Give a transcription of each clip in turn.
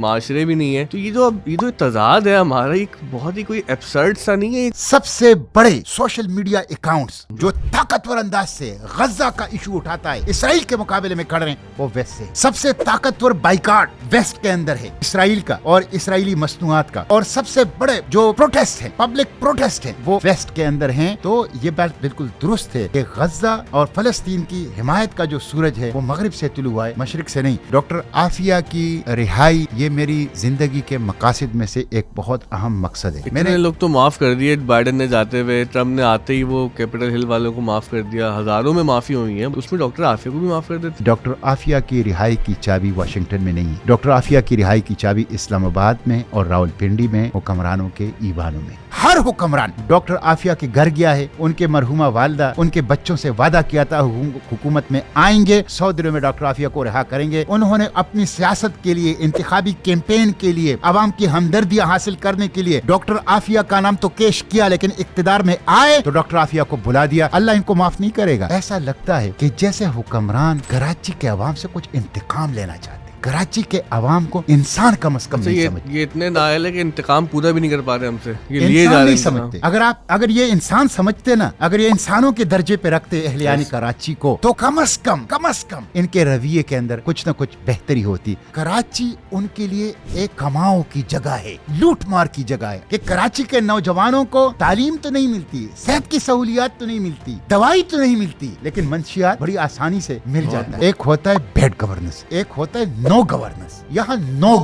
معاشرے بھی نہیں ہے. تو یہ جو تضاد ہے ہمارا, ایک بہت ہی کوئی ایبسرڈ سا نہیں ہے. سب سے بڑے سوشل میڈیا اکاؤنٹس جو طاقتور انداز سے غزہ کا ایشو اٹھاتا ہے اسرائیل کے مقابلے میں کھڑ رہے ہیں وہ ویسٹ سے. سب سے طاقتور بائیکاٹ ویسٹ کے اندر ہے اسرائیل کا اور اسرائیلی مصنوعات کا, اور سب سے بڑے جو پروٹیسٹ ہیں, پبلک پروٹیسٹ ہیں, وہ ویسٹ کے اندر ہیں. تو یہ بات بالکل درست ہے کہ غزہ اور فلسطین کی حمایت کا جو سورج ہے وہ مغرب سے طلوع ہوا ہے, مشرق سے نہیں. ڈاکٹر عافیہ کی رہائی یہ میری زندگی کے مقاصد میں سے ایک بہت اہم مقصد ہے. میں نے لوگ تو معاف کر دیے بائیڈن نے جاتے ہوئے, ٹرمپ نے آتے ہی وہ کیپٹل ہل والوں کو معاف کر دیا, ہزاروں میں معافی ہوئی ہے, اس میں ڈاکٹر عافیہ کو بھی معاف کر دیتے. ڈاکٹر عافیہ کی رہائی کی چابی واشنگٹن میں نہیں ہے, ڈاکٹر عافیہ کی رہائی کی چابی اسلام آباد میں اور راولپنڈی میں حکمرانوں کے ایوانوں میں. ہر حکمران ڈاکٹر عافیہ کے گھر گیا ہے, ان کے مرحومہ والدہ ان کے بچوں سے وعدہ کیا تھا حکومت میں آئیں گے, 100 دنوں میں ڈاکٹر عافیہ کو رہا کریں گے. انہوں نے اپنی سیاست کے لیے, انتخابی کیمپین کے لیے, عوام کی ہمدردیاں حاصل کرنے کے لیے ڈاکٹر عافیہ کا نام تو پیش کیا, لیکن اقتدار میں آئے تو ڈاکٹر عافیہ کو بلا دیا. اللہ ان کو معاف نہیں کرے گا. ایسا لگتا ہے کہ جیسے حکمران کراچی کے عوام سے کچھ انتقام لینا چاہتے, کراچی کے عوام کو انسان کم از کم نہیں سمجھتے. یہ اتنے نااہل ہے کہ انتقام پورا بھی نہیں کر پا رہے ہم سے, یہ لیے جا رہے نہیں سمجھتے. اگر یہ انسان سمجھتے نا, اگر یہ انسانوں کے درجے پہ رکھتے اہلیان کراچی کو, تو کم از کم ان کے رویے کے اندر کچھ نہ کچھ بہتری ہوتی. کراچی ان کے لیے ایک کماؤ کی جگہ ہے, لوٹ مار کی جگہ ہے, کہ کراچی کے نوجوانوں کو تعلیم تو نہیں ملتی, صحت کی سہولیات تو نہیں ملتی, دوائی تو نہیں ملتی, لیکن منشیات بڑی آسانی سے مل جاتا ہے. ایک ہوتا ہے بیڈ گورننس, ایک ہوتا ہے نو گورننس. یہاں نو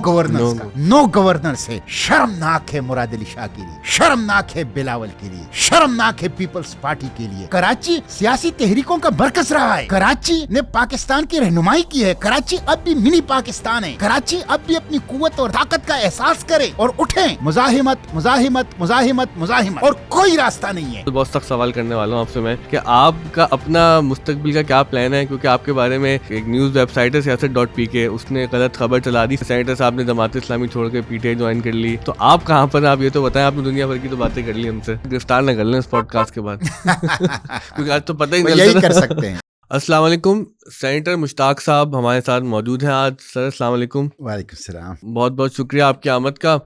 گورننس ہے. شرمناک ہے مراد علی شاہ کے لیے, شرمناک ہے بلاول کے لیے, شرمناک ہے پیپلز پارٹی کے لیے. کراچی سیاسی تحریکوں کا مرکز رہا ہے, کراچی نے پاکستان کی رہنمائی کی ہے. کراچی اب بھی منی پاکستان ہے. کراچی اب بھی اپنی قوت اور طاقت کا احساس کرے اور اٹھیں. مزاحمت مزاحمت مزاحمت مزاحمت, اور کوئی راستہ نہیں ہے. بہت سخت سوال کرنے والا ہوں آپ سے میں کہ آپ کا اپنا مستقبل کا کیا پلان ہے, کیونکہ آپ کے بارے میں ایک نیوز ویب سائٹ ہے siyaset.pk, اس نے غلط خبر چلا دی, سینیٹر صاحب نے جماعت اسلامی چھوڑ کے پی ٹی آئی جوائن کر لی. تو آپ کہاں پر, آپ یہ تو بتائیں. آپ نے دنیا بھر کی تو باتیں کر لی, ہم سے گرفتار نہ کر لیں اس پوڈ کاسٹ کے بعد, کیونکہ آج تو پتہ ہی نہیں یہی کر سکتے ہیں. السلام علیکم, سینیٹر مشتاق صاحب ہمارے ساتھ موجود ہیں آج. سر السلام علیکم. وعلیکم السلام. بہت بہت شکریہ آپ کی آمد کا.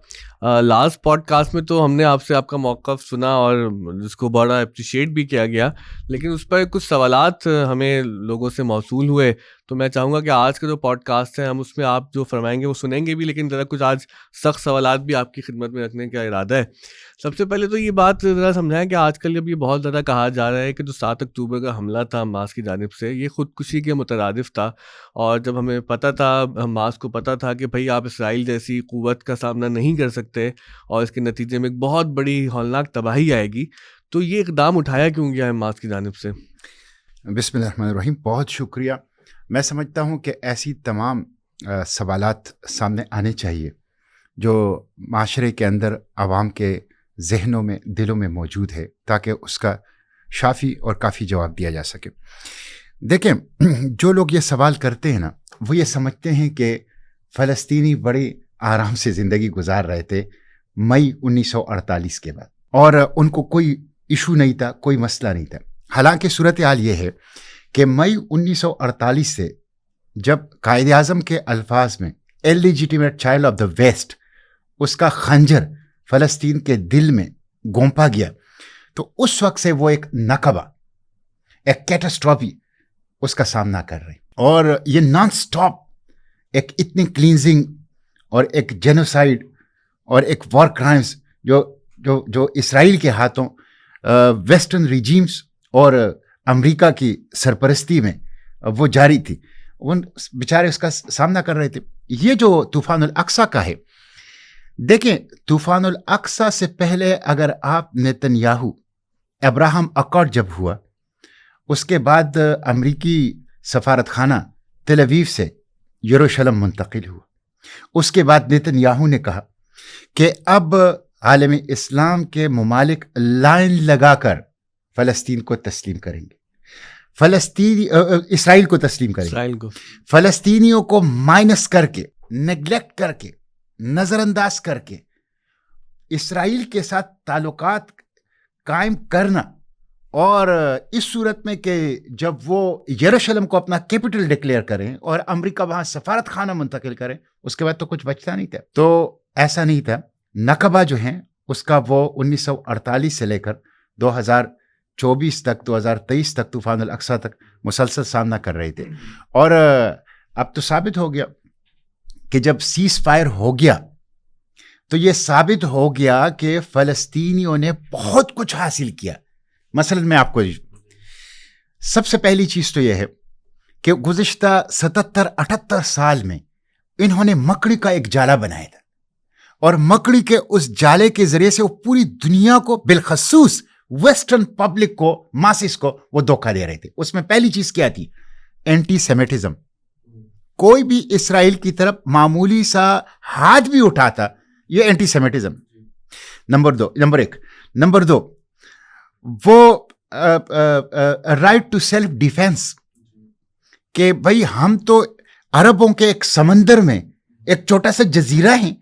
لاسٹ پوڈ کاسٹ میں تو ہم نے آپ سے آپ کا موقف سنا اور جس کو بڑا اپریشیٹ بھی کیا گیا, لیکن اس پر کچھ سوالات ہمیں لوگوں سے موصول ہوئے. تو میں چاہوں گا کہ آج کا جو پوڈ کاسٹ ہے ہم اس میں آپ جو فرمائیں گے وہ سنیں گے بھی, لیکن ذرا کچھ آج سخت سوالات بھی آپ کی خدمت میں رکھنے کا ارادہ ہے. سب سے پہلے تو یہ بات ذرا سمجھائیں کہ آج کل جب یہ بہت زیادہ کہا جا رہا ہے کہ جو 7 اکتوبر کا حملہ تھا حماس کی جانب سے, یہ خودکشی کے مترادف تھا, اور جب ہمیں پتہ تھا, حماس کو پتہ تھا کہ بھائی آپ اسرائیل جیسی قوت کا سامنا نہیں کر سکتے اور اس کے نتیجے میں ایک بہت بڑی ہولناک تباہی آئے گی, تو یہ اقدام اٹھایا کیوں گیا حماس کی جانب سے؟ بسم اللہ الرحمن الرحیم. بہت شکریہ. میں سمجھتا ہوں کہ ایسی تمام سوالات سامنے آنے چاہیے جو معاشرے کے اندر عوام کے ذہنوں میں, دلوں میں موجود ہے, تاکہ اس کا شافی اور کافی جواب دیا جا سکے. دیکھیں, جو لوگ یہ سوال کرتے ہیں نا, وہ یہ سمجھتے ہیں کہ فلسطینی بڑے آرام سے زندگی گزار رہے تھے مئی 1948 کے بعد, اور ان کو کوئی ایشو نہیں تھا, کوئی مسئلہ نہیں تھا. حالانکہ صورتحال یہ ہے کہ مئی 1948 سے جب قائد اعظم کے الفاظ میں illegitimately child of the west, اس کا خنجر فلسطین کے دل میں گونپا گیا, تو اس وقت سے وہ ایک نقبہ, ایک کیٹاسٹرافی اس کا سامنا کر رہے ہیں. اور یہ نان سٹاپ ایک اتنی کلینزنگ اور ایک جینوسائیڈ اور ایک وار کرائمز جو اسرائیل کے ہاتھوں ویسٹرن ریجیمز اور امریکہ کی سرپرستی میں وہ جاری تھی, ان بیچارے اس کا سامنا کر رہے تھے. یہ جو طوفان الاقصی کا ہے, دیکھیں طوفان الاقصی سے پہلے اگر آپ نیتنیاہو, ابراہم اکارڈ جب ہوا, اس کے بعد امریکی سفارت خانہ تل اویو سے یروشلم منتقل ہوا. اس کے بعد نیتنیاہو نے کہا کہ اب عالم اسلام کے ممالک لائن لگا کر فلسطین کو تسلیم کریں گے, اسرائیل کو تسلیم کریں گے. فلسطینیوں کو مائنس کر کے, نیگلیکٹ کر کے, نظر انداز کر کے اسرائیل کے ساتھ تعلقات قائم کرنا اور اس صورت میں کہ جب وہ یروشلم کو اپنا کیپٹل ڈکلیئر کریں اور امریکہ وہاں سفارت خانہ منتقل کریں، اس کے بعد تو کچھ بچتا نہیں تھا. تو ایسا نہیں تھا. نقبہ جو ہیں اس کا وہ 1948 سے لے کر 2024 تک 2023 تک طوفان الاقصی تک مسلسل سامنا کر رہے تھے. اور اب تو ثابت ہو گیا کہ جب سیز فائر ہو گیا تو یہ ثابت ہو گیا کہ فلسطینیوں نے بہت کچھ حاصل کیا. مثلا میں آپ کو سب سے پہلی چیز تو یہ ہے کہ گزشتہ 77-78 سال میں انہوں نے مکڑی کا ایک جالا بنایا تھا، اور مکڑی کے اس جالے کے ذریعے سے وہ پوری دنیا کو، بالخصوص ویسٹرن پبلک کو، ماسس کو وہ دھوکہ دے رہے تھے. اس میں پہلی چیز کیا تھی؟ Anti Semitism. کوئی بھی اسرائیل کی طرف معمولی سا ہاتھ بھی اٹھاتا، یہ اینٹی سیمیٹزم. نمبر ایک. نمبر دو، وہ رائٹ ٹو سیلف ڈیفینس، کہ بھائی ہم تو عربوں کے ایک سمندر میں ایک چھوٹا سا جزیرہ ہیں،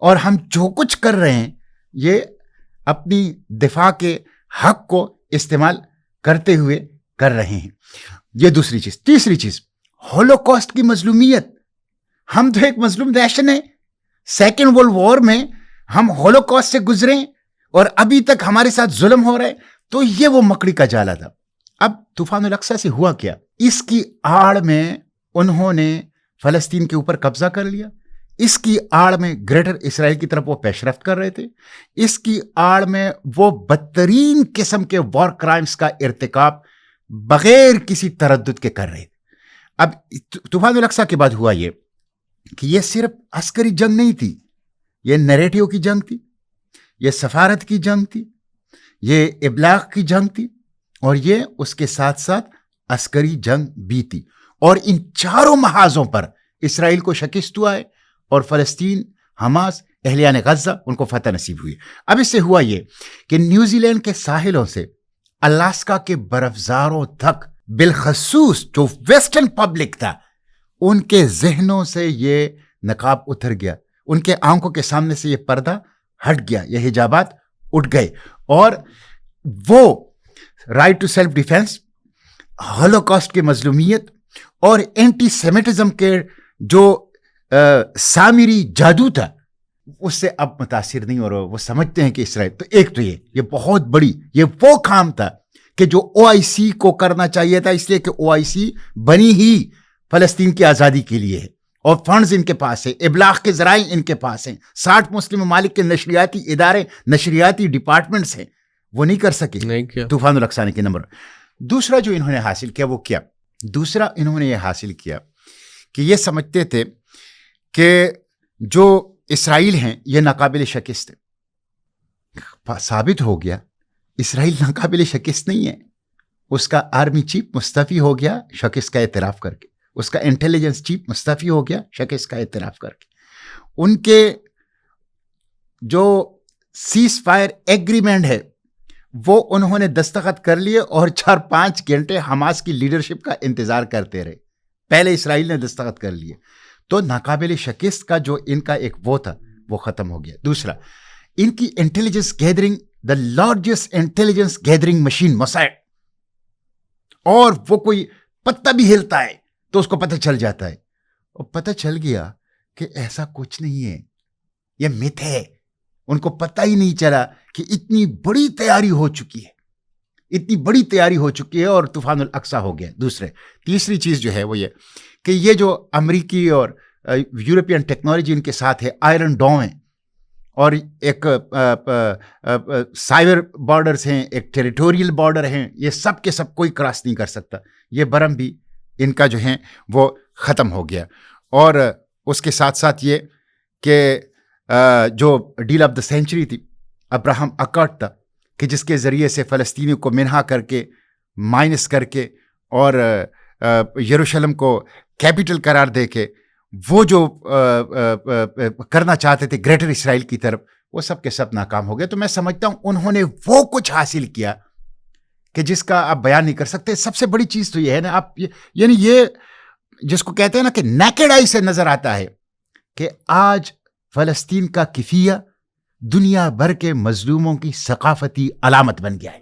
اور ہم جو کچھ کر رہے ہیں یہ اپنی دفاع کے حق کو استعمال کرتے ہوئے کر رہے ہیں. یہ دوسری چیز. تیسری چیز، ہولوکاسٹ کی مظلومیت. ہم تو ایک مظلوم نیشن ہیں. سیکنڈ ورلڈ وار میں ہم ہولوکاسٹ سے گزرے اور ابھی تک ہمارے ساتھ ظلم ہو رہا ہے. تو یہ وہ مکڑی کا جالا تھا. اب طوفان الاقصی سے ہوا کیا؟ اس کی آڑ میں انہوں نے فلسطین کے اوپر قبضہ کر لیا. اس کی آڑ میں گریٹر اسرائیل کی طرف وہ پیش رفت کر رہے تھے. اس کی آڑ میں وہ بدترین قسم کے وار کرائمز کا ارتکاب بغیر کسی تردد کے کر رہے تھے. اب طوفان الاقصی کے بعد ہوا یہ کہ یہ صرف عسکری جنگ نہیں تھی، یہ نیریٹیو کی جنگ تھی، یہ سفارت کی جنگ تھی، یہ ابلاغ کی جنگ تھی، اور یہ اس کے ساتھ ساتھ عسکری جنگ بھی تھی. اور ان چاروں محاذوں پر اسرائیل کو شکست ہوا ہے، اور فلسطین، حماس، اہلیان غزہ ان کو فتح نصیب ہوئی. اب اس سے ہوا یہ کہ نیوزی لینڈ کے ساحلوں سے الاسکا کے برفزاروں تک، بالخصوص جو ویسٹرن پبلک تھا، ان کے ذہنوں سے یہ نقاب اتر گیا، ان کے آنکھوں کے سامنے سے یہ پردہ ہٹ گیا، یہ حجابات اٹھ گئے. اور وہ right to self defence, Holocaust کی مظلومیت اور اینٹی سیمیٹزم کے جو سامری جادو تھا، اس سے اب متاثر نہیں. اور وہ سمجھتے ہیں کہ اسرائیل تو ایک تو یہ بہت بڑی، یہ وہ کام تھا کہ جو OIC کو کرنا چاہیے تھا، اس لیے کہ OIC بنی ہی فلسطین کی آزادی کے لیے ہے، اور فنڈز ان کے پاس ہے، ابلاغ کے ذرائع ان کے پاس ہیں، 60 مسلم ممالک کے نشریاتی ادارے، نشریاتی ڈپارٹمنٹس ہیں، وہ نہیں کر سکے. نہیں کیا طوفان الاقصی کے. نمبر دوسرا جو انہوں نے حاصل کیا وہ کیا؟ دوسرا انہوں نے یہ حاصل کیا کہ یہ سمجھتے تھے کہ جو اسرائیل ہیں یہ ناقابل شکست ہے. ثابت ہو گیا اسرائیل ناقابل شکست نہیں ہے. اس کا آرمی چیف مستعفی ہو گیا شکست کا اعتراف کر کے، اس کا انٹیلیجنس چیف مستعفی ہو گیا شکست کا اعتراف کر کے. ان کے جو سیز فائر ایگریمنٹ ہے وہ انہوں نے دستخط کر لیے، اور 4-5 گھنٹے حماس کی لیڈرشپ کا انتظار کرتے رہے. پہلے اسرائیل نے دستخط کر لیے. تو ناقابل شکست کا جو ان کا ایک وہ تھا وہ ختم ہو گیا. دوسرا، ان کی intelligence gathering, the largest intelligence gathering machine Mossad, اور وہ کوئی پتہ بھی ہلتا ہے تو اس کو پتہ چل جاتا ہے. اور پتہ چل گیا کہ ایسا کچھ نہیں ہے، یہ مت ہے. ان کو پتہ ہی نہیں چلا کہ اتنی بڑی تیاری ہو چکی ہے، اتنی بڑی تیاری ہو چکی ہے، اور طوفان الاقصی ہو گیا. تیسری چیز جو ہے وہ یہ کہ یہ جو امریکی اور یورپین ٹیکنالوجی ان کے ساتھ ہے، آئرن ڈوم ہے، اور ایک سائبر بارڈرز ہیں، ایک ٹیریٹوریل بارڈر ہیں، یہ سب کے سب کوئی کراس نہیں کر سکتا. یہ برم بھی ان کا جو ہے وہ ختم ہو گیا. اور اس کے ساتھ ساتھ یہ کہ جو ڈیل آف دا سینچری تھی، ابراہم اکارڈ تھا، کہ جس کے ذریعے سے فلسطینیوں کو منہا کر کے، مائنس کر کے، اور یروشلم کو کیپٹل قرار دے کے وہ جو کرنا چاہتے تھے گریٹر اسرائیل کی طرف، وہ سب کے سب ناکام ہو گئے. تو میں سمجھتا ہوں انہوں نے وہ کچھ حاصل کیا کہ جس کا آپ بیان نہیں کر سکتے. سب سے بڑی چیز تو یہ ہے نا، آپ یعنی یہ جس کو کہتے ہیں نا کہ نیکڈ آئی سے نظر آتا ہے کہ آج فلسطین کا کفیہ دنیا بھر کے مظلوموں کی ثقافتی علامت بن گیا ہے.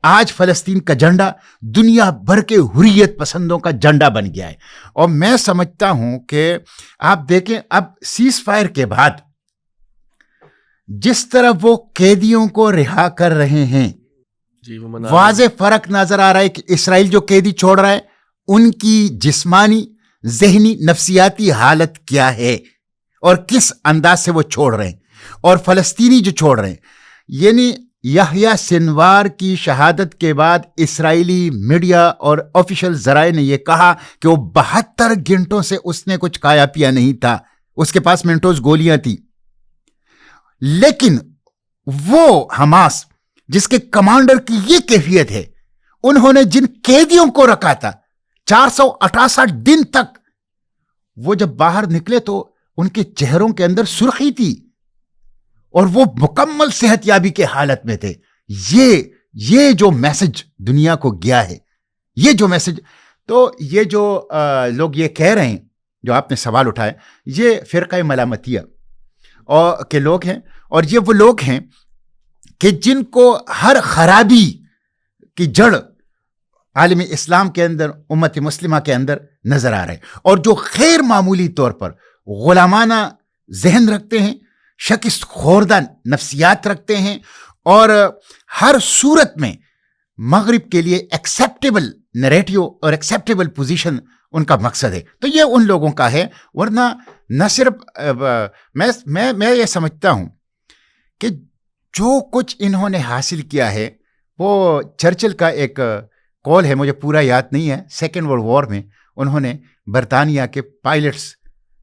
آج فلسطین کا جھنڈا دنیا بھر کے حریت پسندوں کا جھنڈا بن گیا ہے. اور میں سمجھتا ہوں کہ آپ دیکھیں اب سیز فائر کے بعد جس طرح وہ قیدیوں کو رہا کر رہے ہیں, جی وہ واضح فرق نظر آ رہا ہے کہ اسرائیل جو قیدی چھوڑ رہا ہے ان کی جسمانی, ذہنی, نفسیاتی حالت کیا ہے اور کس انداز سے وہ چھوڑ رہے ہیں, اور فلسطینی جو چھوڑ رہے ہیں. یعنی یحییٰ سنوار کی شہادت کے بعد اسرائیلی میڈیا اور آفیشل ذرائع نے یہ کہا کہ وہ 72 گھنٹوں سے اس نے کچھ کھایا پیا نہیں تھا, اس کے پاس مینٹوز گولیاں تھیں. لیکن وہ حماس جس کے کمانڈر کی یہ کیفیت ہے, انہوں نے جن قیدیوں کو رکھا تھا 468 دن تک, وہ جب باہر نکلے تو ان کے چہروں کے اندر سرخی تھی اور وہ مکمل صحت یابی کے حالت میں تھے. یہ جو میسج دنیا کو گیا ہے, یہ جو میسج, تو یہ جو لوگ یہ کہہ رہے ہیں, جو آپ نے سوال اٹھائے, یہ فرقہ ملامتیہ اور کے لوگ ہیں, اور یہ وہ لوگ ہیں کہ جن کو ہر خرابی کی جڑ عالم اسلام کے اندر, امت مسلمہ کے اندر نظر آ رہے ہیں, اور جو غیر معمولی طور پر غلامانہ ذہن رکھتے ہیں, شکست خوردہ نفسیات رکھتے ہیں, اور ہر صورت میں مغرب کے لیے ایکسیپٹیبل نیریٹیو اور ایکسیپٹیبل پوزیشن ان کا مقصد ہے. تو یہ ان لوگوں کا ہے, ورنہ نہ صرف میں یہ سمجھتا ہوں کہ جو کچھ انہوں نے حاصل کیا ہے, وہ چرچل کا ایک کال ہے, مجھے پورا یاد نہیں ہے, سیکنڈ ورلڈ وار میں انہوں نے برطانیہ کے پائلٹس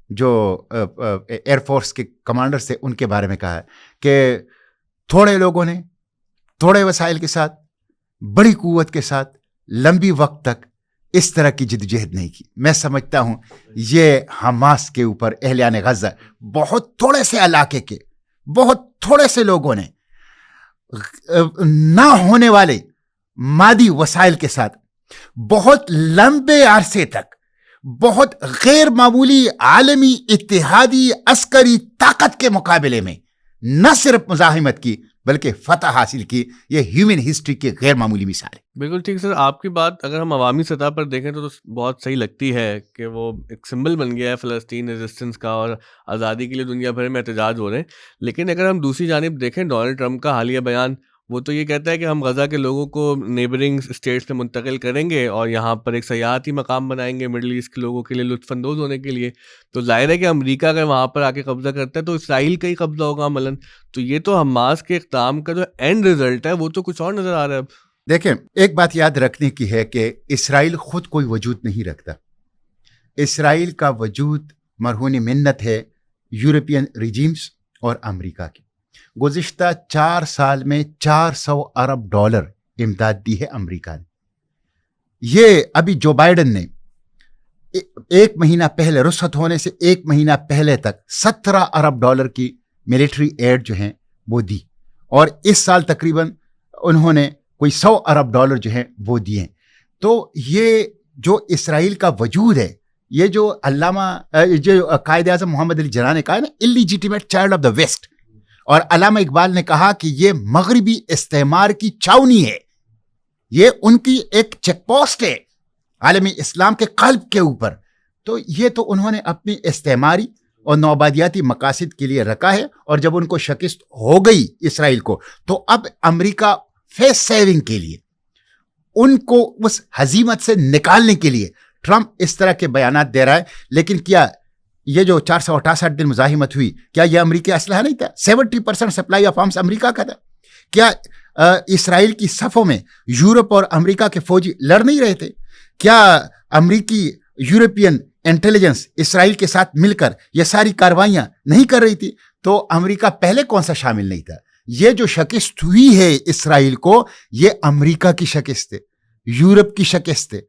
جو ایئر فورس کے کمانڈرز تھے ان کے بارے میں کہا ہے کہ تھوڑے لوگوں نے تھوڑے وسائل کے ساتھ, بڑی قوت کے ساتھ, لمبی وقت تک اس طرح کی جدوجہد نہیں کی. میں سمجھتا ہوں یہ حماس کے اوپر, اہلیان غزہ, بہت تھوڑے سے علاقے کے بہت تھوڑے سے لوگوں نے نہ ہونے والے مادی وسائل کے ساتھ بہت لمبے عرصے تک بہت غیر معمولی عالمی اتحادی عسکری طاقت کے مقابلے میں نہ صرف مزاحمت کی بلکہ فتح حاصل کی. یہ ہیومن ہسٹری کی غیر معمولی مثال ہے. بالکل ٹھیک سر, آپ کی بات اگر ہم عوامی سطح پر دیکھیں تو بہت صحیح لگتی ہے کہ وہ ایک سمبل بن گیا ہے فلسطین ریزسٹنس کا, اور آزادی کے لیے دنیا بھر میں احتجاج ہو رہے ہیں. لیکن اگر ہم دوسری جانب دیکھیں, ڈونلڈ ٹرمپ کا حالیہ بیان, وہ تو یہ کہتا ہے کہ ہم غزہ کے لوگوں کو نیبرنگ اسٹیٹس میں منتقل کریں گے اور یہاں پر ایک سیاحتی مقام بنائیں گے مڈل ایسٹ کے لوگوں کے لیے لطف اندوز ہونے کے لیے. تو ظاہر ہے کہ امریکہ اگر وہاں پر آ کے قبضہ کرتا ہے تو اسرائیل کا ہی قبضہ ہوگا عملاً. تو یہ تو حماس کے اقدام کا جو اینڈ رزلٹ ہے وہ تو کچھ اور نظر آ رہا ہے. اب دیکھیں, ایک بات یاد رکھنے کی ہے کہ اسرائیل خود کوئی وجود نہیں رکھتا. اسرائیل کا وجود مرہون منت ہے یورپین ریجیمز اور امریکہ کی. گزشتہ 4 سال میں $400 ارب امداد دی ہے امریکہ نے. یہ ابھی جو بائیڈن نے 1 مہینہ پہلے, رخصت ہونے سے 1 مہینہ پہلے تک $17 ارب کی ملٹری ایڈ جو ہیں وہ دی, اور اس سال تقریباً انہوں نے کوئی $100 ارب جو ہیں وہ دیے. تو یہ جو اسرائیل کا وجود ہے, یہ جو جو قائد اعظم محمد علی جناح نے کہا نا, اللیجیٹیمیٹ چائلڈ آف دا ویسٹ, اور علامہ اقبال نے کہا کہ یہ مغربی استعمار کی چھاونی ہے, یہ ان کی ایک چیک پوسٹ ہے عالمی اسلام کے قلب کے اوپر. تو یہ تو انہوں نے اپنی استعماری اور نوآبادیاتی مقاصد کے لیے رکھا ہے, اور جب ان کو شکست ہو گئی اسرائیل کو, تو اب امریکہ فیس سیونگ کے لیے, ان کو اس ہزیمت سے نکالنے کے لیے ٹرمپ اس طرح کے بیانات دے رہا ہے. لیکن کیا یہ جو 468 دن مزاحمت ہوئی, کیا یہ امریکی اسلحہ نہیں تھا؟ 70% سپلائی آف آرمز امریکہ کا تھا. کیا اسرائیل کی صفوں میں یورپ اور امریکہ کے فوجی لڑ نہیں رہے تھے؟ کیا امریکی یورپین انٹیلیجنس اسرائیل کے ساتھ مل کر یہ ساری کاروائیاں نہیں کر رہی تھی؟ تو امریکہ پہلے کون سا شامل نہیں تھا؟ یہ جو شکست ہوئی ہے اسرائیل کو, یہ امریکہ کی شکست ہے, یورپ کی شکست ہے,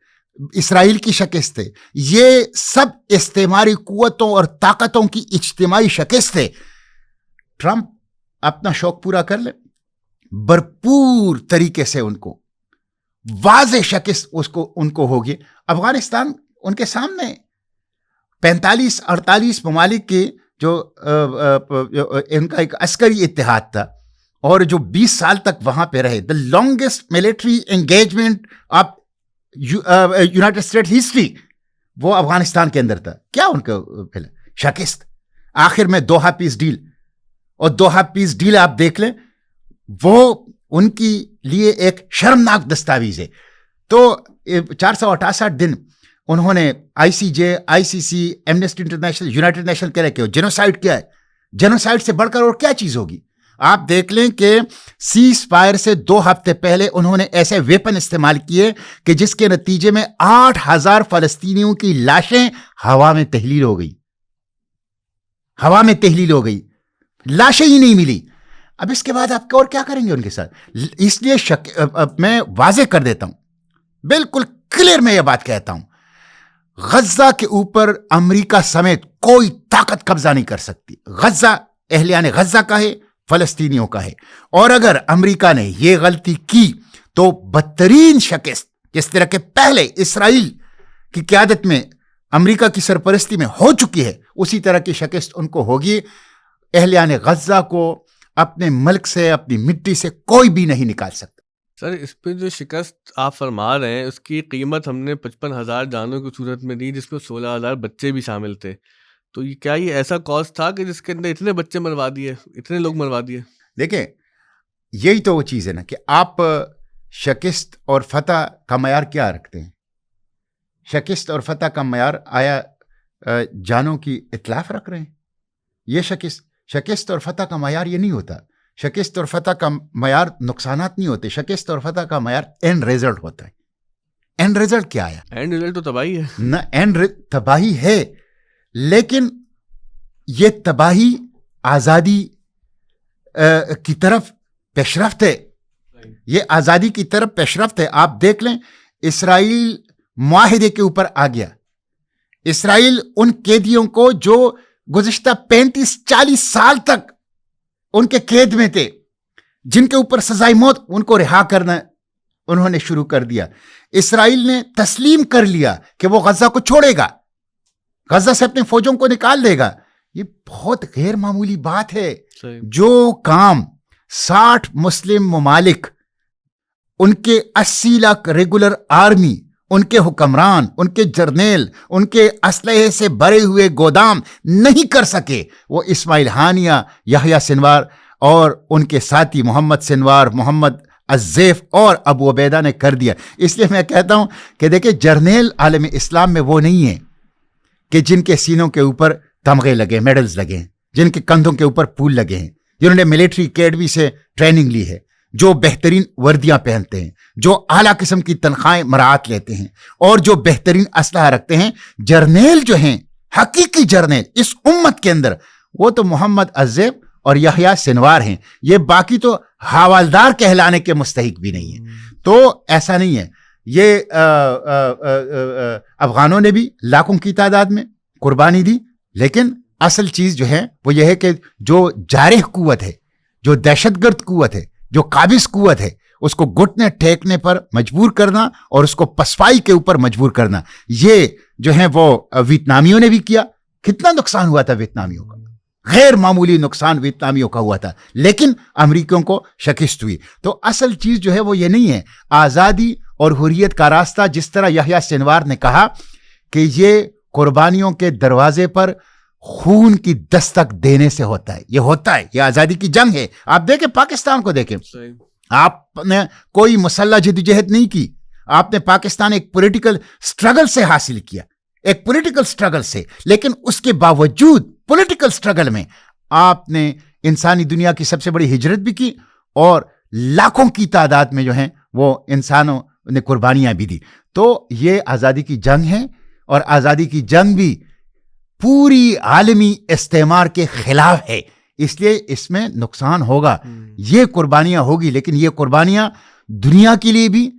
اسرائیل کی شکست ہے. یہ سب استعماری قوتوں اور طاقتوں کی اجتماعی شکست ہے. ٹرمپ اپنا شوق پورا کر لے, بھرپور طریقے سے ان کو واضح شکست ان کو ہوگی. افغانستان ان کے سامنے 45-48 ممالک کے جو ان کا ایک عسکری اتحاد تھا, اور جو 20 سال تک وہاں پہ رہے, the longest military engagement of United state history, وہ افغانستان کے اندر تھا. کیا ان کا شکست؟ آخر میں دوحہ پیس ڈیل, اور دوحہ پیس ڈیل آپ دیکھ لیں, وہ ان کی لیے ایک شرمناک دستاویز ہے. تو 468 دن انہوں نے آئی سی جے, آئی سی سی, ایمنسٹی انٹرنیشنل, یونائٹڈ نیشن کہہ رہے کہ جینوسائڈ کیا ہے, جینوسائڈ سے بڑھ کر اور کیا چیز ہوگی. آپ دیکھ لیں کہ سیز فائر سے 2 ہفتے پہلے انہوں نے ایسے ویپن استعمال کیے کہ جس کے نتیجے میں 8,000 فلسطینیوں کی لاشیں ہوا میں تحلیل ہو گئی, ہوا میں تحلیل ہو گئی, لاشیں ہی نہیں ملی. اب اس کے بعد آپ اور کیا کریں گے ان کے ساتھ؟ اس لیے میں واضح کر دیتا ہوں, بالکل کلیئر میں یہ بات کہتا ہوں, غزہ کے اوپر امریکہ سمیت کوئی طاقت قبضہ نہیں کر سکتی. غزہ اہلیان غزہ کا ہے, فلسطینیوں کا ہے. اور اگر امریکہ نے یہ غلطی کی تو بدترین شکست جس طرح کے پہلے اسرائیل کی قیادت میں امریکہ کی سرپرستی میں ہو چکی ہے, اسی طرح کی شکست ان کو ہوگی. اہلیان غزہ کو اپنے ملک سے, اپنی مٹی سے کوئی بھی نہیں نکال سکتا. سر اس پہ جو شکست آپ فرما رہے ہیں اس کی قیمت ہم نے 55,000 جانوں کی صورت میں دی, جس میں 16,000 بچے بھی شامل تھے. تو کیا یہ ایسا کاز تھا کہ جس کے اندر اتنے بچے مروا دیے, اتنے لوگ مروا دیے؟ دیکھیں, یہی تو وہ چیز ہے نا کہ آپ شکست اور فتح کا معیار کیا رکھتے ہیں. شکست اور فتح کا معیار آیا جانوں کی اتلاف رکھ رہے ہیں؟ یہ شکست اور فتح کا معیار یہ نہیں ہوتا. شکست اور فتح کا معیار نقصانات نہیں ہوتے. شکست اور فتح کا معیار اینڈ ریزلٹ ہوتا ہے. اینڈ ریزلٹ کیا آیا؟ اینڈ ریزلٹ تو تباہی ہے نہ, اینڈ تباہی ہے, لیکن یہ تباہی آزادی کی طرف پیشرفت ہے. یہ آزادی کی طرف پیشرفت ہے. آپ دیکھ لیں, اسرائیل معاہدے کے اوپر آ گیا. اسرائیل ان قیدیوں کو جو گزشتہ 35-40 سال تک ان کے قید میں تھے, جن کے اوپر سزائے موت, ان کو رہا کرنا انہوں نے شروع کر دیا. اسرائیل نے تسلیم کر لیا کہ وہ غزہ کو چھوڑے گا, غزہ سے اپنے فوجوں کو نکال دے گا. یہ بہت غیر معمولی بات ہے. جو کام 60 مسلم ممالک, ان کے 80 لاکھ ریگولر آرمی, ان کے حکمران, ان کے جرنیل, ان کے اسلحے سے بھرے ہوئے گودام نہیں کر سکے, وہ اسماعیل ہانیہ, یحییٰ سنوار اور ان کے ساتھی محمد سنوار, محمد الزیف اور ابو عبیدہ نے کر دیا. اس لیے میں کہتا ہوں کہ دیکھیں, جرنیل عالم اسلام میں وہ نہیں ہیں کہ جن کے سینوں کے اوپر تمغے لگے, میڈلز لگے ہیں, جن کے کندھوں کے اوپر پھول لگے ہیں, جنہوں نے ملٹری اکیڈمی سے ٹریننگ لی ہے, جو بہترین وردیاں پہنتے ہیں, جو اعلیٰ قسم کی تنخواہیں مراعات لیتے ہیں, اور جو بہترین اسلحہ رکھتے ہیں. جرنیل جو ہیں, حقیقی جرنیل اس امت کے اندر, وہ تو محمد الزیف اور یحییٰ سنوار ہیں. یہ باقی تو حوالدار کہلانے کے مستحق بھی نہیں ہیں. تو ایسا نہیں ہے. یہ افغانوں نے بھی لاکھوں کی تعداد میں قربانی دی, لیکن اصل چیز جو ہے وہ یہ ہے کہ جو جارح قوت ہے, جو دہشت گرد قوت ہے, جو قابض قوت ہے, اس کو گھٹنے ٹیکنے پر مجبور کرنا اور اس کو پسپائی کے اوپر مجبور کرنا, یہ جو ہے وہ ویتنامیوں نے بھی کیا. کتنا نقصان ہوا تھا ویتنامیوں کا, غیر معمولی نقصان ویتنامیوں کا ہوا تھا, لیکن امریکیوں کو شکست ہوئی. تو اصل چیز جو ہے وہ یہ نہیں ہے. آزادی اور حریت کا راستہ, جس طرح یحییٰ سنوار نے کہا کہ یہ قربانیوں کے دروازے پر خون کی دستک دینے سے ہوتا ہے. یہ ہوتا ہے, یہ آزادی کی جنگ ہے. آپ دیکھیں پاکستان کو دیکھیں, آپ نے کوئی مسلح جدوجہد نہیں کی, آپ نے پاکستان ایک پولیٹیکل سٹرگل سے حاصل کیا, ایک پولیٹیکل سٹرگل سے. لیکن اس کے باوجود پولیٹیکل سٹرگل میں آپ نے انسانی دنیا کی سب سے بڑی ہجرت بھی کی, اور لاکھوں کی تعداد میں جو ہیں وہ انسانوں نے قربانیاں بھی دی. تو یہ آزادی کی جنگ ہے, اور آزادی کی جنگ بھی پوری عالمی استعمار کے خلاف ہے. اس لیے اس میں نقصان ہوگا, یہ قربانیاں ہوگی, لیکن یہ قربانیاں دنیا کے لیے بھی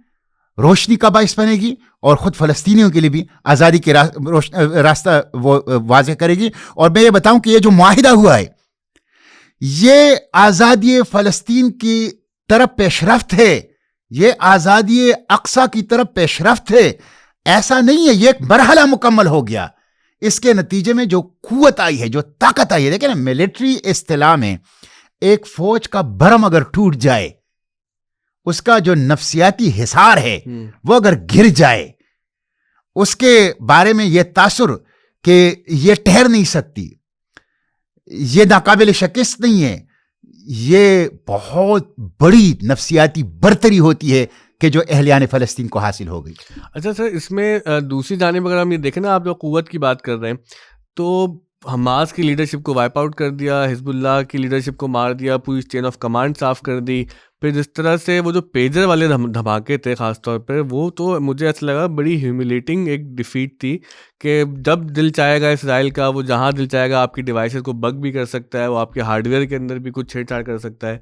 روشنی کا باعث بنے گی, اور خود فلسطینیوں کے لیے بھی آزادی کے راستہ وہ واضح کرے گی. اور میں یہ بتاؤں کہ یہ جو معاہدہ ہوا ہے, یہ آزادی فلسطین کی طرف پیشرفت ہے, یہ آزادی اقصیٰ کی طرف پیشرفت ہے. ایسا نہیں ہے یہ ایک مرحلہ مکمل ہو گیا. اس کے نتیجے میں جو قوت آئی ہے, جو طاقت آئی ہے, دیکھیں نا, ملٹری اصطلاح میں ایک فوج کا برم اگر ٹوٹ جائے، اس کا جو نفسیاتی حصار ہے وہ اگر گر جائے، اس کے بارے میں یہ تاثر کہ یہ ٹھہر نہیں سکتی، یہ ناقابل شکست نہیں ہے، یہ بہت بڑی نفسیاتی برتری ہوتی ہے کہ جو اہلیان فلسطین کو حاصل ہو گئی۔ اچھا سر، اس میں دوسری جانب اگر ہم یہ دیکھیں نا، آپ جو قوت کی بات کر رہے ہیں، تو حماس کی لیڈرشپ کو وائپ آؤٹ کر دیا، حزب اللہ کی لیڈرشپ کو مار دیا، پوری چین آف کمانڈ صاف کر دی، پھر جس طرح سے وہ جو پیجر والے دھماکے تھے خاص طور پر، وہ تو مجھے ایسا لگا بڑی ہیوملیٹنگ ایک ڈیفیٹ تھی کہ جب دل چاہے گا اسرائیل کا، وہ جہاں دل چاہے گا آپ کی ڈیوائسز کو بگ بھی کر سکتا ہے، وہ آپ کے ہارڈ ویئر کے اندر بھی کچھ چھیڑ چھاڑ کر سکتا ہے۔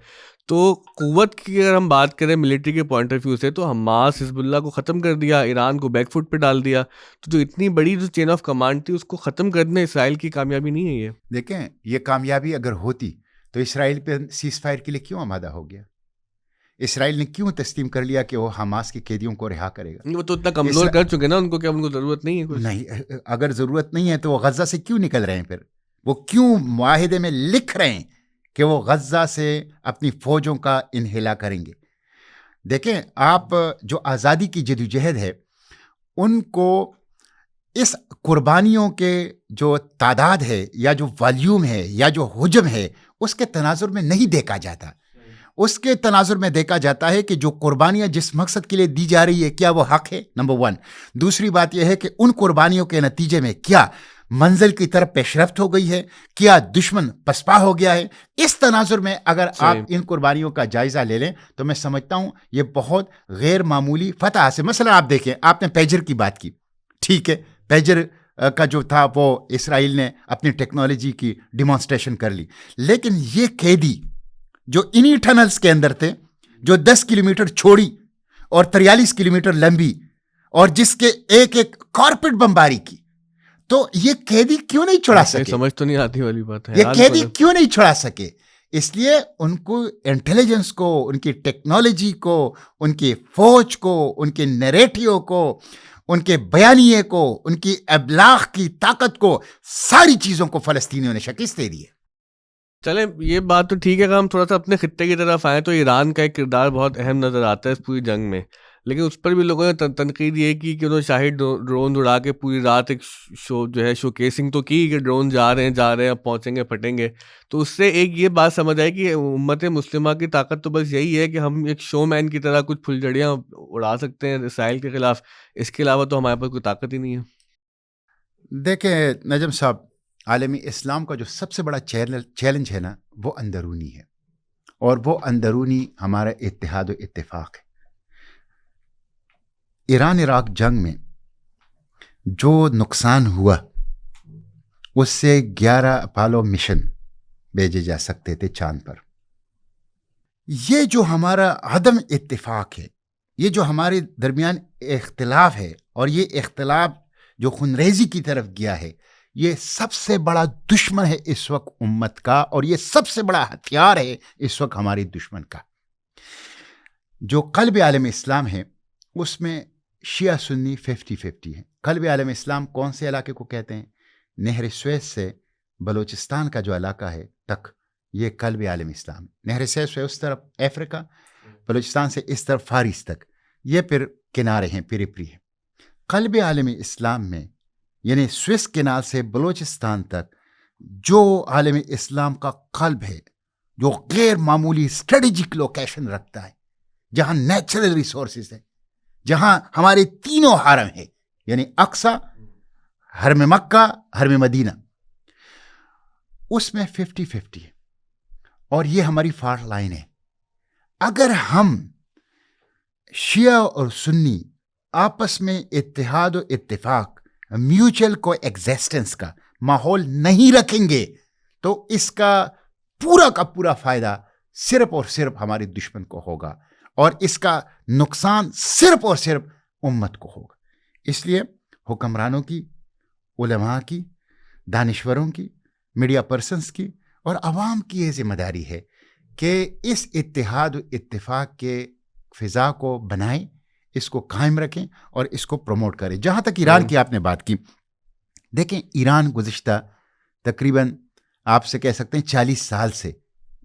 تو قوت کی اگر ہم بات کریں ملٹری کے پوائنٹ آف ویو سے، تو حماس حزب اللہ کو ختم کر دیا، ایران کو بیک فٹ پہ ڈال دیا، تو جو اتنی بڑی جو چین آف کمانڈ تھی اس کو ختم کرنا اسرائیل کی کامیابی نہیں ہے یہ؟ دیکھیں، یہ کامیابی اگر ہوتی تو اسرائیل پہ سیز فائر کے لیے کیوں آمادہ ہو گیا؟ اسرائیل نے کیوں تسلیم کر لیا کہ وہ حماس کے قیدیوں کو رہا کرے گا؟ وہ تو اتنا کمزور کر چکے نا ان کو کہ ان کو ضرورت نہیں ہے کچھ۔ نہیں، اگر ضرورت نہیں ہے تو وہ غزہ سے کیوں نکل رہے ہیں؟ پھر وہ کیوں معاہدے میں لکھ رہے ہیں کہ وہ غزہ سے اپنی فوجوں کا انہلا کریں گے؟ دیکھیں، آپ جو آزادی کی جدوجہد ہے ان کو اس قربانیوں کے جو تعداد ہے یا جو والیوم ہے یا جو حجم ہے اس کے تناظر میں نہیں دیکھا جاتا۔ اس کے تناظر میں دیکھا جاتا ہے کہ جو قربانیاں جس مقصد کے لیے دی جا رہی ہے کیا وہ حق ہے، نمبر 1۔ دوسری بات یہ ہے کہ ان قربانیوں کے نتیجے میں کیا منزل کی طرف پیش رفت ہو گئی ہے، کیا دشمن پسپا ہو گیا ہے۔ اس تناظر میں اگر آپ ان قربانیوں کا جائزہ لے لیں تو میں سمجھتا ہوں یہ بہت غیر معمولی فتح حاصل۔ مثلا آپ دیکھیں، آپ نے پیجر کی بات کی، ٹھیک ہے، پیجر کا جو تھا وہ اسرائیل نے اپنی ٹیکنالوجی کی ڈیمانسٹریشن کر لی، لیکن یہ قیدی جو انہی ٹنلز کے اندر تھے، جو 10 کلومیٹر چھوڑی اور 43 کلومیٹر لمبی، اور جس کے ایک ایک کارپیٹ بمباری کی، تو یہ قیدی کیوں نہیں چھڑا سکے؟ سمجھ تو نہیں آتی والی بات ہے، یہ قیدی کیوں نہیں چھڑا سکے؟ اس لیے ان کو انٹیلیجنس کو، ان کی ٹیکنالوجی کو، ان کی فوج کو، ان کے نیریٹیو کو، ان کے بیانیے کو، ان کی ابلاغ کی طاقت کو، ساری چیزوں کو فلسطینیوں نے شکست دے دی ہے۔ چلیں، یہ بات تو ٹھیک ہے، اگر ہم تھوڑا سا اپنے خطے کی طرف آئیں تو ایران کا ایک کردار بہت اہم نظر آتا ہے اس پوری جنگ میں، لیکن اس پر بھی لوگوں نے تنقید یہ کی کہ انہوں نے شاہی ڈرون اڑا کے پوری رات ایک شو کیسنگ تو کی کہ ڈرون جا رہے ہیں، اب پہنچیں گے پھٹیں گے۔ تو اس سے ایک یہ بات سمجھ آئی کہ امت مسلمہ کی طاقت تو بس یہی ہے کہ ہم ایک شو مین کی طرح کچھ پھلجھڑیاں اڑا سکتے ہیں اسرائیل کے خلاف، اس کے علاوہ تو ہمارے پاس کوئی طاقت ہی نہیں ہے۔ دیکھیں نجم صاحب، عالمی اسلام کا جو سب سے بڑا چیلنج ہے نا، وہ اندرونی ہے، اور وہ اندرونی ہمارا اتحاد و اتفاق ہے۔ ایران عراق جنگ میں جو نقصان ہوا اس سے 11 اپولو مشن بھیجے جا سکتے تھے چاند پر۔ یہ جو ہمارا عدم اتفاق ہے، یہ جو ہمارے درمیان اختلاف ہے، اور یہ اختلاف جو خونریزی کی طرف گیا ہے، یہ سب سے بڑا دشمن ہے اس وقت امت کا، اور یہ سب سے بڑا ہتھیار ہے اس وقت ہمارے دشمن کا۔ جو قلب عالم اسلام ہے اس میں شیعہ سنی 50-50 ہے۔ قلب عالم اسلام کون سے علاقے کو کہتے ہیں؟ نہر سویس سے بلوچستان کا جو علاقہ ہے تک، یہ قلب عالم اسلام ہے۔ نہر سویس سے اس طرف افریقہ، بلوچستان سے اس طرف فارس تک، یہ پھر کنارے ہیں، پیریپری ہے۔ قلب عالم اسلام میں یعنی سوئس کنال سے بلوچستان تک جو عالم اسلام کا قلب ہے، جو غیر معمولی اسٹریٹجک لوکیشن رکھتا ہے، جہاں نیچرل ریسورسز ہیں، جہاں ہمارے تینوں حرم ہیں، یعنی اقصی، حرم مکہ، حرم مدینہ، اس میں 50-50 ہے، اور یہ ہماری فالٹ لائن ہے۔ اگر ہم شیعہ اور سنی آپس میں اتحاد و اتفاق، میوچل کو ایگزسٹنس کا ماحول نہیں رکھیں گے تو اس کا پورا فائدہ صرف اور صرف ہمارے دشمن کو ہوگا، اور اس کا نقصان صرف اور صرف امت کو ہوگا۔ اس لیے حکمرانوں کی، علماء کی، دانشوروں کی، میڈیا پرسنز کی اور عوام کی یہ ذمہ داری ہے کہ اس اتحاد و اتفاق کے فضا کو بنائیں، اس کو قائم رکھیں اور اس کو پروموٹ کریں۔ جہاں تک ایران کی آپ نے بات کی، دیکھیں ایران گزشتہ تقریباً آپ سے کہہ سکتے ہیں 40 سال سے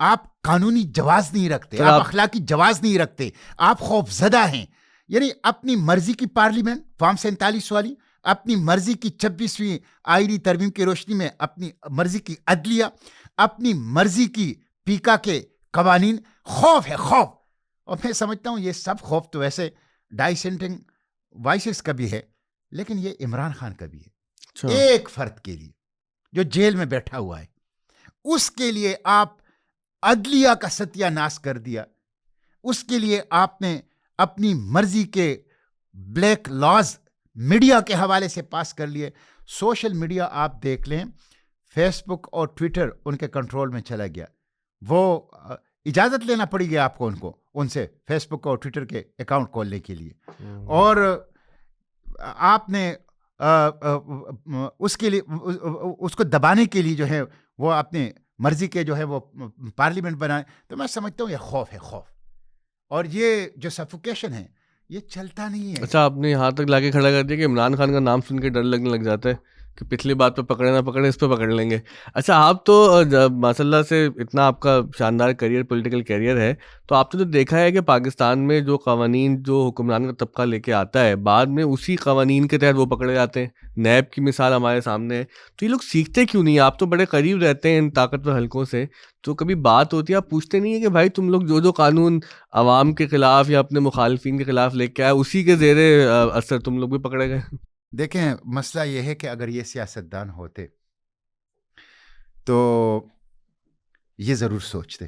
آپ قانونی جواز نہیں رکھتے, آپ اخلاقی جواز نہیں رکھتے, آپ خوف زدہ ہیں. یعنی اپنی مرضی کی پارلیمنٹ فارم 47 والی, اپنی مرضی کی 26ویں آئینی ترمیم کی روشنی میں اپنی مرضی کی عدلیہ, اپنی مرضی کی پیکا کے قوانین, خوف ہے خوف. اور میں سمجھتا ہوں یہ سب خوف تو ویسے ڈائسینٹنگ وائسز کا بھی ہے, لیکن یہ عمران خان کا بھی ہے. ایک فرد کے لیے جو جیل میں بیٹھا ہوا ہے, اس کے لیے آپ عدلیہ کا ستیہ ناش کر دیا. اس کے لیے آپ نے اپنی مرضی کے بلیک لاز میڈیا کے حوالے سے پاس کر لیے. سوشل میڈیا آپ دیکھ لیں, فیس بک اور ٹویٹر ان کے کنٹرول میں چلا گیا. وہ اجازت لینا پڑی گئی آپ کو ان سے فیس بک اور ٹویٹر کے اکاؤنٹ کھولنے کے لیے. اور آپ نے اس کے لیے اس کو دبانے کے لیے جو ہے وہ اپنے مرضی کے جو ہے وہ پارلیمنٹ بنائے. تو میں سمجھتا ہوں یہ خوف ہے خوف. اور یہ جو سفوکیشن ہے یہ چلتا نہیں ہے. اچھا, آپ نے یہاں تک لا کے کھڑا کر دیا کہ عمران خان کا نام سن کے ڈر لگنے لگ جاتا ہے کہ پچھلی بات پہ پکڑے نہ پکڑے, اس پہ پکڑ لیں گے. اچھا, آپ تو ماشاء اللہ سے اتنا آپ کا شاندار کیریئر, پولیٹیکل کیریئر ہے, تو آپ نے تو دیکھا ہے کہ پاکستان میں جو قوانین جو حکمران کا طبقہ لے کے آتا ہے, بعد میں اسی قوانین کے تحت وہ پکڑے جاتے ہیں. نیب کی مثال ہمارے سامنے ہے. تو یہ لوگ سیکھتے کیوں نہیں؟ آپ تو بڑے قریب رہتے ہیں ان طاقتور حلقوں سے, تو کبھی بات ہوتی ہے آپ پوچھتے نہیں ہیں کہ بھائی تم لوگ جو قانون عوام کے خلاف یا اپنے مخالفین کے خلاف لے کے آئے, اسی کے زیر اثر تم لوگ بھی پکڑے گئے؟ دیکھیں, مسئلہ یہ ہے کہ اگر یہ سیاستدان ہوتے تو یہ ضرور سوچتے,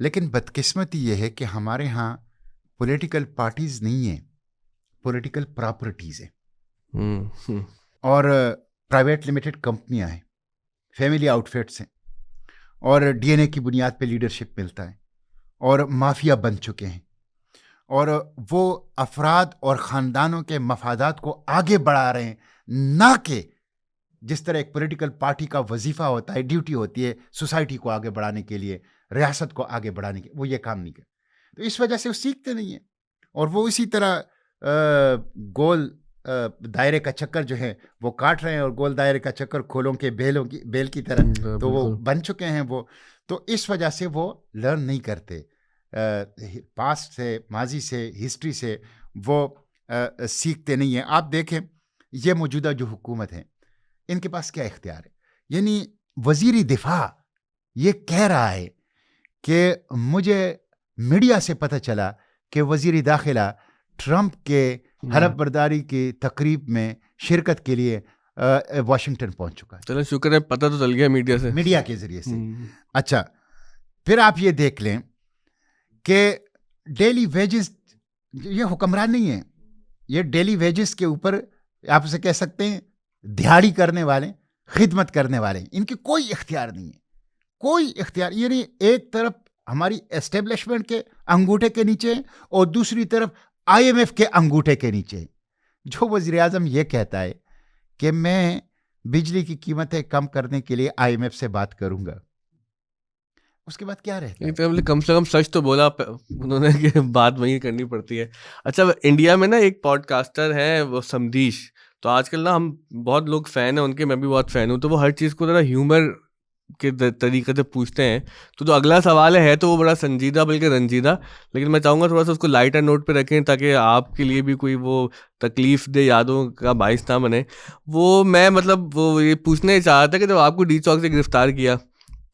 لیکن بدقسمتی یہ ہے کہ ہمارے ہاں پولیٹیکل پارٹیز نہیں ہیں, پولیٹیکل پراپرٹیز ہیں, اور پرائیویٹ لمیٹڈ کمپنیاں ہیں, فیملی آؤٹ فٹس ہیں, اور ڈی این اے کی بنیاد پہ لیڈرشپ ملتا ہے, اور مافیا بن چکے ہیں, اور وہ افراد اور خاندانوں کے مفادات کو آگے بڑھا رہے ہیں, نہ کہ جس طرح ایک پولیٹیکل پارٹی کا وظیفہ ہوتا ہے, ڈیوٹی ہوتی ہے سوسائٹی کو آگے بڑھانے کے لیے, ریاست کو آگے بڑھانے کے, وہ یہ کام نہیں کرتے. تو اس وجہ سے وہ سیکھتے نہیں ہیں, اور وہ اسی طرح گول دائرے کا چکر جو ہے وہ کاٹ رہے ہیں, اور گول دائرے کا چکر کھولوں کے بیل کی طرح تو وہ بن چکے ہیں وہ. تو اس وجہ سے وہ لرن نہیں کرتے, پاسٹ سے, ماضی سے, ہسٹری سے وہ سیکھتے نہیں ہیں. آپ دیکھیں یہ موجودہ جو حکومت ہے ان کے پاس کیا اختیار ہے. یعنی وزیر دفاع یہ کہہ رہا ہے کہ مجھے میڈیا سے پتہ چلا کہ وزیر داخلہ ٹرمپ کے حلف برداری کی تقریب میں شرکت کے لیے واشنگٹن پہنچ چکا ہے. چلو شکر ہے, پتہ تو چل گیا میڈیا سے, میڈیا کے ذریعے سے. اچھا, پھر آپ یہ دیکھ لیں کہ ڈیلی ویجز, یہ حکمران نہیں ہے, یہ ڈیلی ویجز کے اوپر آپ اسے کہہ سکتے ہیں دیہاڑی کرنے والے, خدمت کرنے والے, ان کی کوئی اختیار نہیں ہے, کوئی اختیار. یعنی ایک طرف ہماری اسٹیبلشمنٹ کے انگوٹھے کے نیچے ہے, اور دوسری طرف IMF کے انگوٹھے کے نیچے. جو وزیر اعظم یہ کہتا ہے کہ میں بجلی کی قیمتیں کم کرنے کے لیے IMF سے بات کروں گا, اس کے بعد کیا رہتا ہے؟ کم سے کم سچ تو بولا انہوں نے کہ بات وہی کرنی پڑتی ہے. اچھا, انڈیا میں نا ایک پوڈ کاسٹر ہیں وہ سمدیش, تو آج کل نا ہم بہت لوگ فین ہیں ان کے, میں بھی بہت فین ہوں, تو وہ ہر چیز کو ذرا ہیومر کے طریقے سے پوچھتے ہیں. تو جو اگلا سوال ہے تو وہ بڑا سنجیدہ بلکہ رنجیدہ, لیکن میں چاہوں گا تھوڑا سا اس کو لائٹر نوٹ پہ رکھیں تاکہ آپ کے لیے بھی کوئی وہ تکلیف دہ یادوں کا باعث نہ بنے. وہ میں مطلب وہ یہ پوچھنا چاہ رہا تھا کہ جب آپ کو ڈی چوک سے گرفتار کیا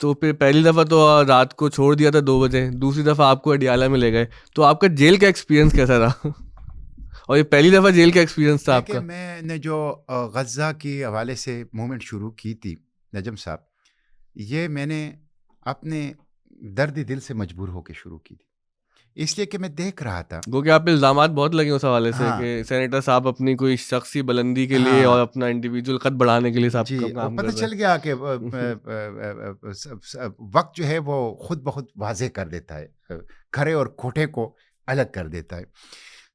تو پھر پہلی دفعہ تو رات کو چھوڑ دیا تھا 2 بجے, دوسری دفعہ آپ کو اڈیالہ میں لے گئے, تو آپ کا جیل کا ایکسپیرینس کیسا رہا؟ اور یہ پہلی دفعہ جیل کا ایکسپیرینس تھا آپ کا. میں نے جو غزہ کی حوالے سے موومنٹ شروع کی تھی نجم صاحب, یہ میں نے اپنے درد دل سے مجبور ہو کے شروع کی تھی, اس لیے کہ میں دیکھ رہا تھا گو کہ آپ پہ الزامات بہت لگے اس حوالے سے کہ سینیٹر صاحب اپنی کوئی شخصی بلندی کے لیے اور اپنا انڈیویجول قد بڑھانے کے لیے صاحب کا کام کر رہے ہیں. پتہ چل گیا کہ وقت جو ہے وہ خود بخود واضح کر دیتا ہے, کھرے اور کھوٹے کو الگ کر دیتا ہے.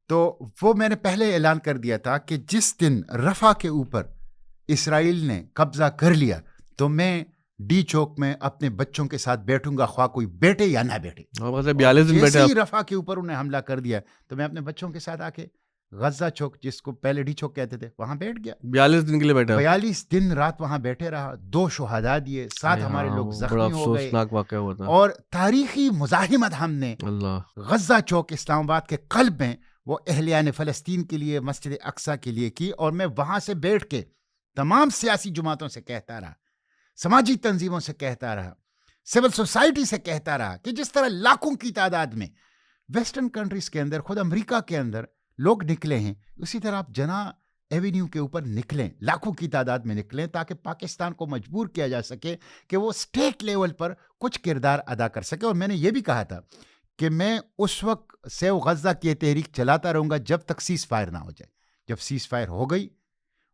تو وہ میں نے پہلے اعلان کر دیا تھا کہ جس دن رفح کے اوپر اسرائیل نے قبضہ کر لیا تو میں ڈی چوک میں اپنے بچوں کے ساتھ بیٹھوں گا, خواہ کوئی بیٹھے یا نہ بیٹھے. 42 دن بیٹھے. جیسے ہی رفح کے اوپر انہیں حملہ کر دیا تو میں اپنے بچوں کے ساتھ آ کے غزہ چوک جس کو پہلے ڈی چوک کہتے تھے وہاں بیٹھ گیا, 42 دن کے لیے بیٹھا. 42 دن رات وہاں بیٹھے رہا, 2 شہداء دیے, 7 ہمارے لوگ بڑا زخمی ہو گئے, افسوسناک واقعہ ہوا تھا. اور تاریخی مزاحمت ہم نے اللہ غزہ چوک اسلام آباد کے قلب میں وہ اہلیان فلسطین کے لیے مسجد اقصیٰ کے لیے کی, اور میں وہاں سے بیٹھ کے تمام سیاسی جماعتوں سے کہتا رہا, سماجی تنظیموں سے کہتا رہا, سول سوسائٹی سے کہتا رہا کہ جس طرح لاکھوں کی تعداد میں ویسٹرن کنٹریز کے اندر, خود امریکہ کے اندر لوگ نکلے ہیں, اسی طرح آپ جناح ایوینیو کے اوپر نکلیں, لاکھوں کی تعداد میں نکلیں, تاکہ پاکستان کو مجبور کیا جا سکے کہ وہ اسٹیٹ لیول پر کچھ کردار ادا کر سکے. اور میں نے یہ بھی کہا تھا کہ میں اس وقت سیو غزہ کی تحریک چلاتا رہوں گا جب تک سیز فائر نہ ہو جائے. جب سیز فائر ہو گئی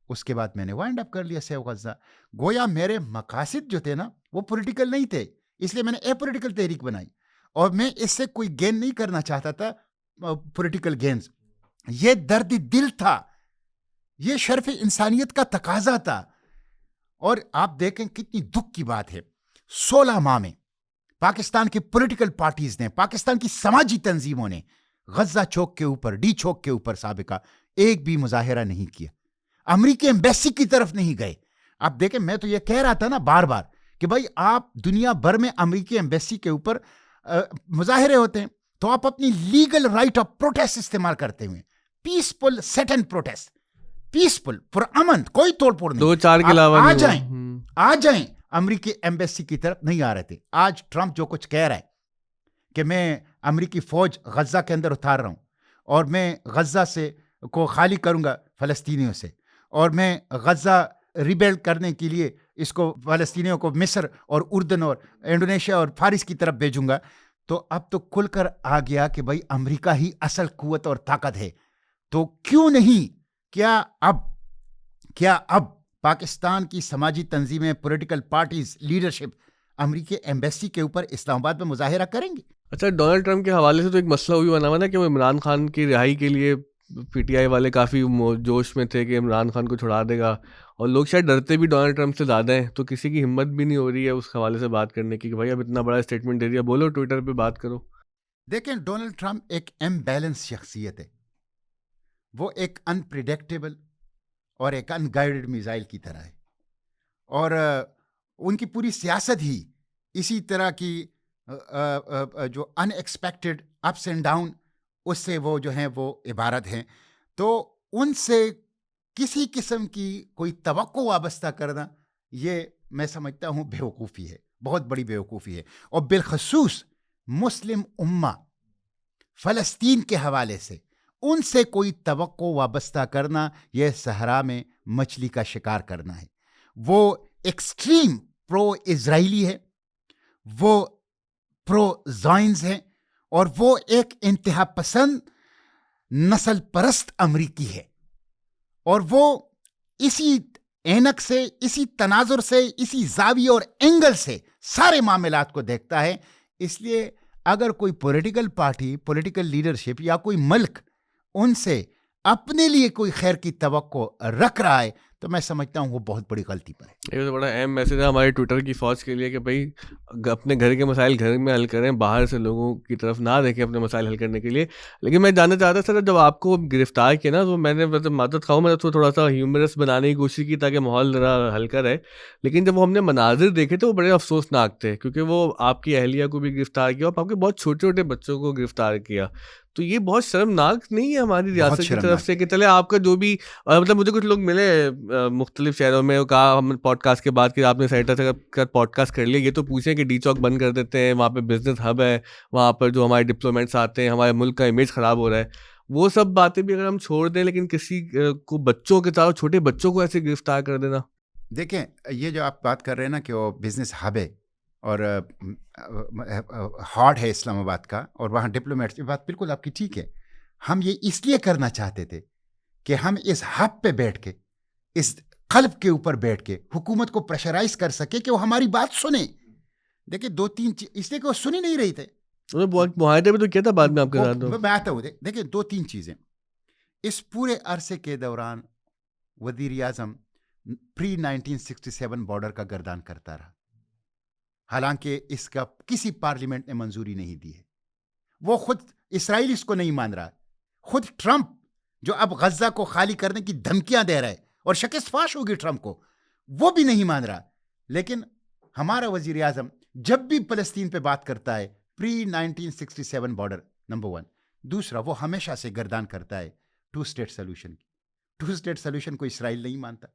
اس کے بعد میں نے وائنڈ اپ کر لیا سیو غزہ. گویا میرے مقاصد جو تھے نا وہ پولیٹیکل نہیں تھے, اس لیے میں نے اے پولیٹیکل تحریک بنائی, اور میں اس سے کوئی گین نہیں کرنا چاہتا تھا پولیٹیکل گینز. یہ درد دل تھا, یہ شرف انسانیت کا تقاضا تھا. اور آپ دیکھیں کتنی دکھ کی بات ہے, 16 ماہ میں پاکستان کی پولیٹیکل پارٹیز نے, پاکستان کی سماجی تنظیموں نے غزہ چوک کے اوپر, ڈی چوک کے اوپر سابقہ ایک بھی مظاہرہ نہیں کیا, امریکی ایمبیسی کی طرف نہیں گئے. آپ دیکھیں, میں تو یہ کہہ رہا تھا نا بار بار کہ بھائی آپ دنیا بھر میں امریکی ایمبیسی کے اوپر مظاہرے ہوتے ہیں تو آپ اپنی لیگل رائٹ آف پروٹیسٹ استعمال کرتے ہوئے, peaceful sit and protest, peaceful پرامن, کوئی توڑ پھوڑ نہیں, 2-4 کے علاوہ آ جائیں امریکی ایمبیسی کی طرف نہیں آ رہے تھے. آج ٹرمپ جو کچھ کہہ رہا ہے کہ میں امریکی فوج غزہ کے اندر اتار رہا ہوں, اور میں غزہ سے کو خالی کروں گا فلسطینیوں سے, اور میں غزہ ریبیلڈ کرنے کے لیے اس کو فلسطینیوں کو مصر اور اردن اور انڈونیشیا اور فارس کی طرف بھیجوں گا, تو اب تو کھل کر آ گیا کہ بھائی امریکہ ہی اصل قوت اور طاقت ہے. تو کیوں نہیں, کیا اب پاکستان کی سماجی تنظیمیں, پولیٹیکل پارٹیز, لیڈرشپ امریکی ایمبیسی کے اوپر اسلام آباد میں مظاہرہ کریں گی؟ اچھا, ڈونلڈ ٹرمپ کے حوالے سے تو ایک مسئلہ ہوئی بنا ہوا نا کہ وہ عمران خان کی رہائی کے لیے پی ٹی آئی والے کافی جوش میں تھے کہ عمران خان کو چھڑا دے گا, اور لوگ شاید ڈرتے بھی ڈونلڈ ٹرمپ سے زیادہ ہیں, تو کسی کی ہمت بھی نہیں ہو رہی ہے اس حوالے سے بات کرنے کی کہ بھائی اب اتنا بڑا اسٹیٹمنٹ دے دیا, بولو ٹویٹر پہ بات کرو. دیکھیں, ڈونلڈ ٹرمپ ایک امبیلنس شخصیت ہے, وہ ایک انپریڈکٹیبل اور ایک ان گائیڈڈ میزائل کی طرح ہے, اور ان کی پوری سیاست ہی اسی طرح کی جو ان ایکسپیکٹڈ اپس اینڈ ڈاؤن اس سے وہ جو ہیں وہ عبارت ہیں. تو ان سے کسی قسم کی کوئی توقع وابستہ کرنا یہ میں سمجھتا ہوں بیوقوفی ہے, بہت بڑی بیوقوفی ہے. اور بالخصوص مسلم امہ فلسطین کے حوالے سے ان سے کوئی توقع وابستہ کرنا یہ صحرا میں مچھلی کا شکار کرنا ہے. وہ ایکسٹریم پرو اسرائیلی ہے, وہ پرو زائنز ہیں, اور وہ ایک انتہا پسند نسل پرست امریکی ہے, اور وہ اسی اینک سے, اسی تناظر سے, اسی زاویے اور اینگل سے سارے معاملات کو دیکھتا ہے. اس لیے اگر کوئی پولیٹیکل پارٹی, پولیٹیکل لیڈرشپ یا کوئی ملک ان سے اپنے لیے کوئی خیر کی توقع رکھ رہا ہے تو میں سمجھتا ہوں وہ بہت بڑی غلطی پر ہے. یہ تو بڑا اہم میسج ہے ہمارے ٹویٹر کی فوج کے لیے کہ بھائی اپنے گھر کے مسائل گھر میں حل کریں, باہر سے لوگوں کی طرف نہ دیکھیں اپنے مسائل حل کرنے کے لیے. لیکن میں جاننا چاہتا تھا جب آپ کو گرفتار کیا نا, تو میں نے معذرت خواہ, میں نے تھوڑا سا ہیومرس بنانے کی کوشش کی تاکہ ماحول ذرا ہلکا رہے, لیکن جب ہم نے مناظر دیکھے تو وہ بڑے افسوسناک تھے, کیونکہ وہ آپ کی اہلیہ کو بھی گرفتار کیا اور آپ کے بہت چھوٹے چھوٹے بچوں کو گرفتار کیا. تو یہ بہت شرمناک نہیں ہے ہماری ریاست کی طرف سے کہ چلے آپ کا جو بھی, مطلب مجھے کچھ لوگ ملے مختلف شہروں میں, کہا ہم پوڈ کاسٹ کے بعد کہ آپ نے سیٹر سے پوڈ کاسٹ کر لیا, یہ تو پوچھیں کہ ڈی چوک بند کر دیتے ہیں, وہاں پہ بزنس ہب ہے, وہاں پر جو ہمارے ڈپلومیٹس آتے ہیں, ہمارے ملک کا امیج خراب ہو رہا ہے, وہ سب باتیں بھی اگر ہم چھوڑ دیں, لیکن کسی کو بچوں کے ساتھ, چھوٹے بچوں کو ایسے گرفتار کر دینا. دیکھیں, یہ جو آپ بات کر رہے ہیں نا کہ وہ بزنس ہب ہے اور ہارڈ ہے اسلام آباد کا, اور وہاں ڈپلومیٹس, یہ بات بالکل آپ کی ٹھیک ہے. ہم یہ اس لیے کرنا چاہتے تھے کہ ہم اس ہب پہ بیٹھ کے, اس قلب کے اوپر بیٹھ کے حکومت کو پریشرائز کر سکے کہ وہ ہماری بات سنیں. دیکھیں 2-3 اس لیے کہ وہ سن ہی نہیں رہی تھے, معاہدے میں تو کیا تھا بعد میں آپ کے ساتھ, میں آتا ہوں. دیکھیں 2-3 چیزیں. اس پورے عرصے کے دوران وزیر اعظم پری 1967 بارڈر کا گردان کرتا رہا, حالانکہ اس کا کسی پارلیمنٹ نے منظوری نہیں دی ہے. وہ خود اسرائیل اس کو نہیں مان رہا, خود ٹرمپ جو اب غزہ کو خالی کرنے کی دھمکیاں دے رہے اور شکست فاش ہوگی ٹرمپ کو، وہ بھی نہیں مان رہا. لیکن ہمارا وزیر اعظم جب بھی فلسطین پہ بات کرتا ہے، پری 1967 بارڈر نمبر 1. دوسرا، وہ ہمیشہ سے گردان کرتا ہے 2 اسٹیٹ سولوشن کی. 2 اسٹیٹ سولوشن کو اسرائیل نہیں مانتا،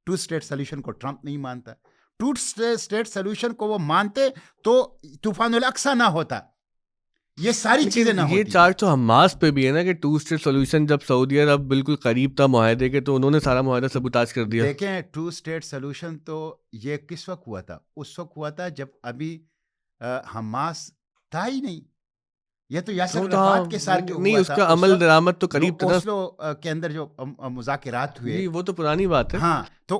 2 اسٹیٹ سولوشن کو ٹرمپ نہیں مانتا. 2 اسٹیٹ سولوشن کو وہ مانتے تو طوفان الاقصی نہ ہوتا، یہ ساری چیزیں نہ ہوتی. یہ چارج تو حماس پہ بھی ہے نا کہ 2 اسٹیٹ سولوشن جب سعودی عرب بالکل قریب تھا معاہدے کے تو انہوں نے سارا معاہدہ سبوتاژ کر دیا. دیکھیں 2 اسٹیٹ سولوشن تو یہ کس وقت ہوا تھا؟ اس وقت ہوا تھا جب ابھی حماس تھا ہی نہیں. یہ تو یاسر عرفات کے ساتھ جو نہیں، اس کا عمل درآمد تو قریب تھا. اوسلو کے اندر جو مذاکرات ہوئے، وہ تو پرانی بات ہے. ہاں، تو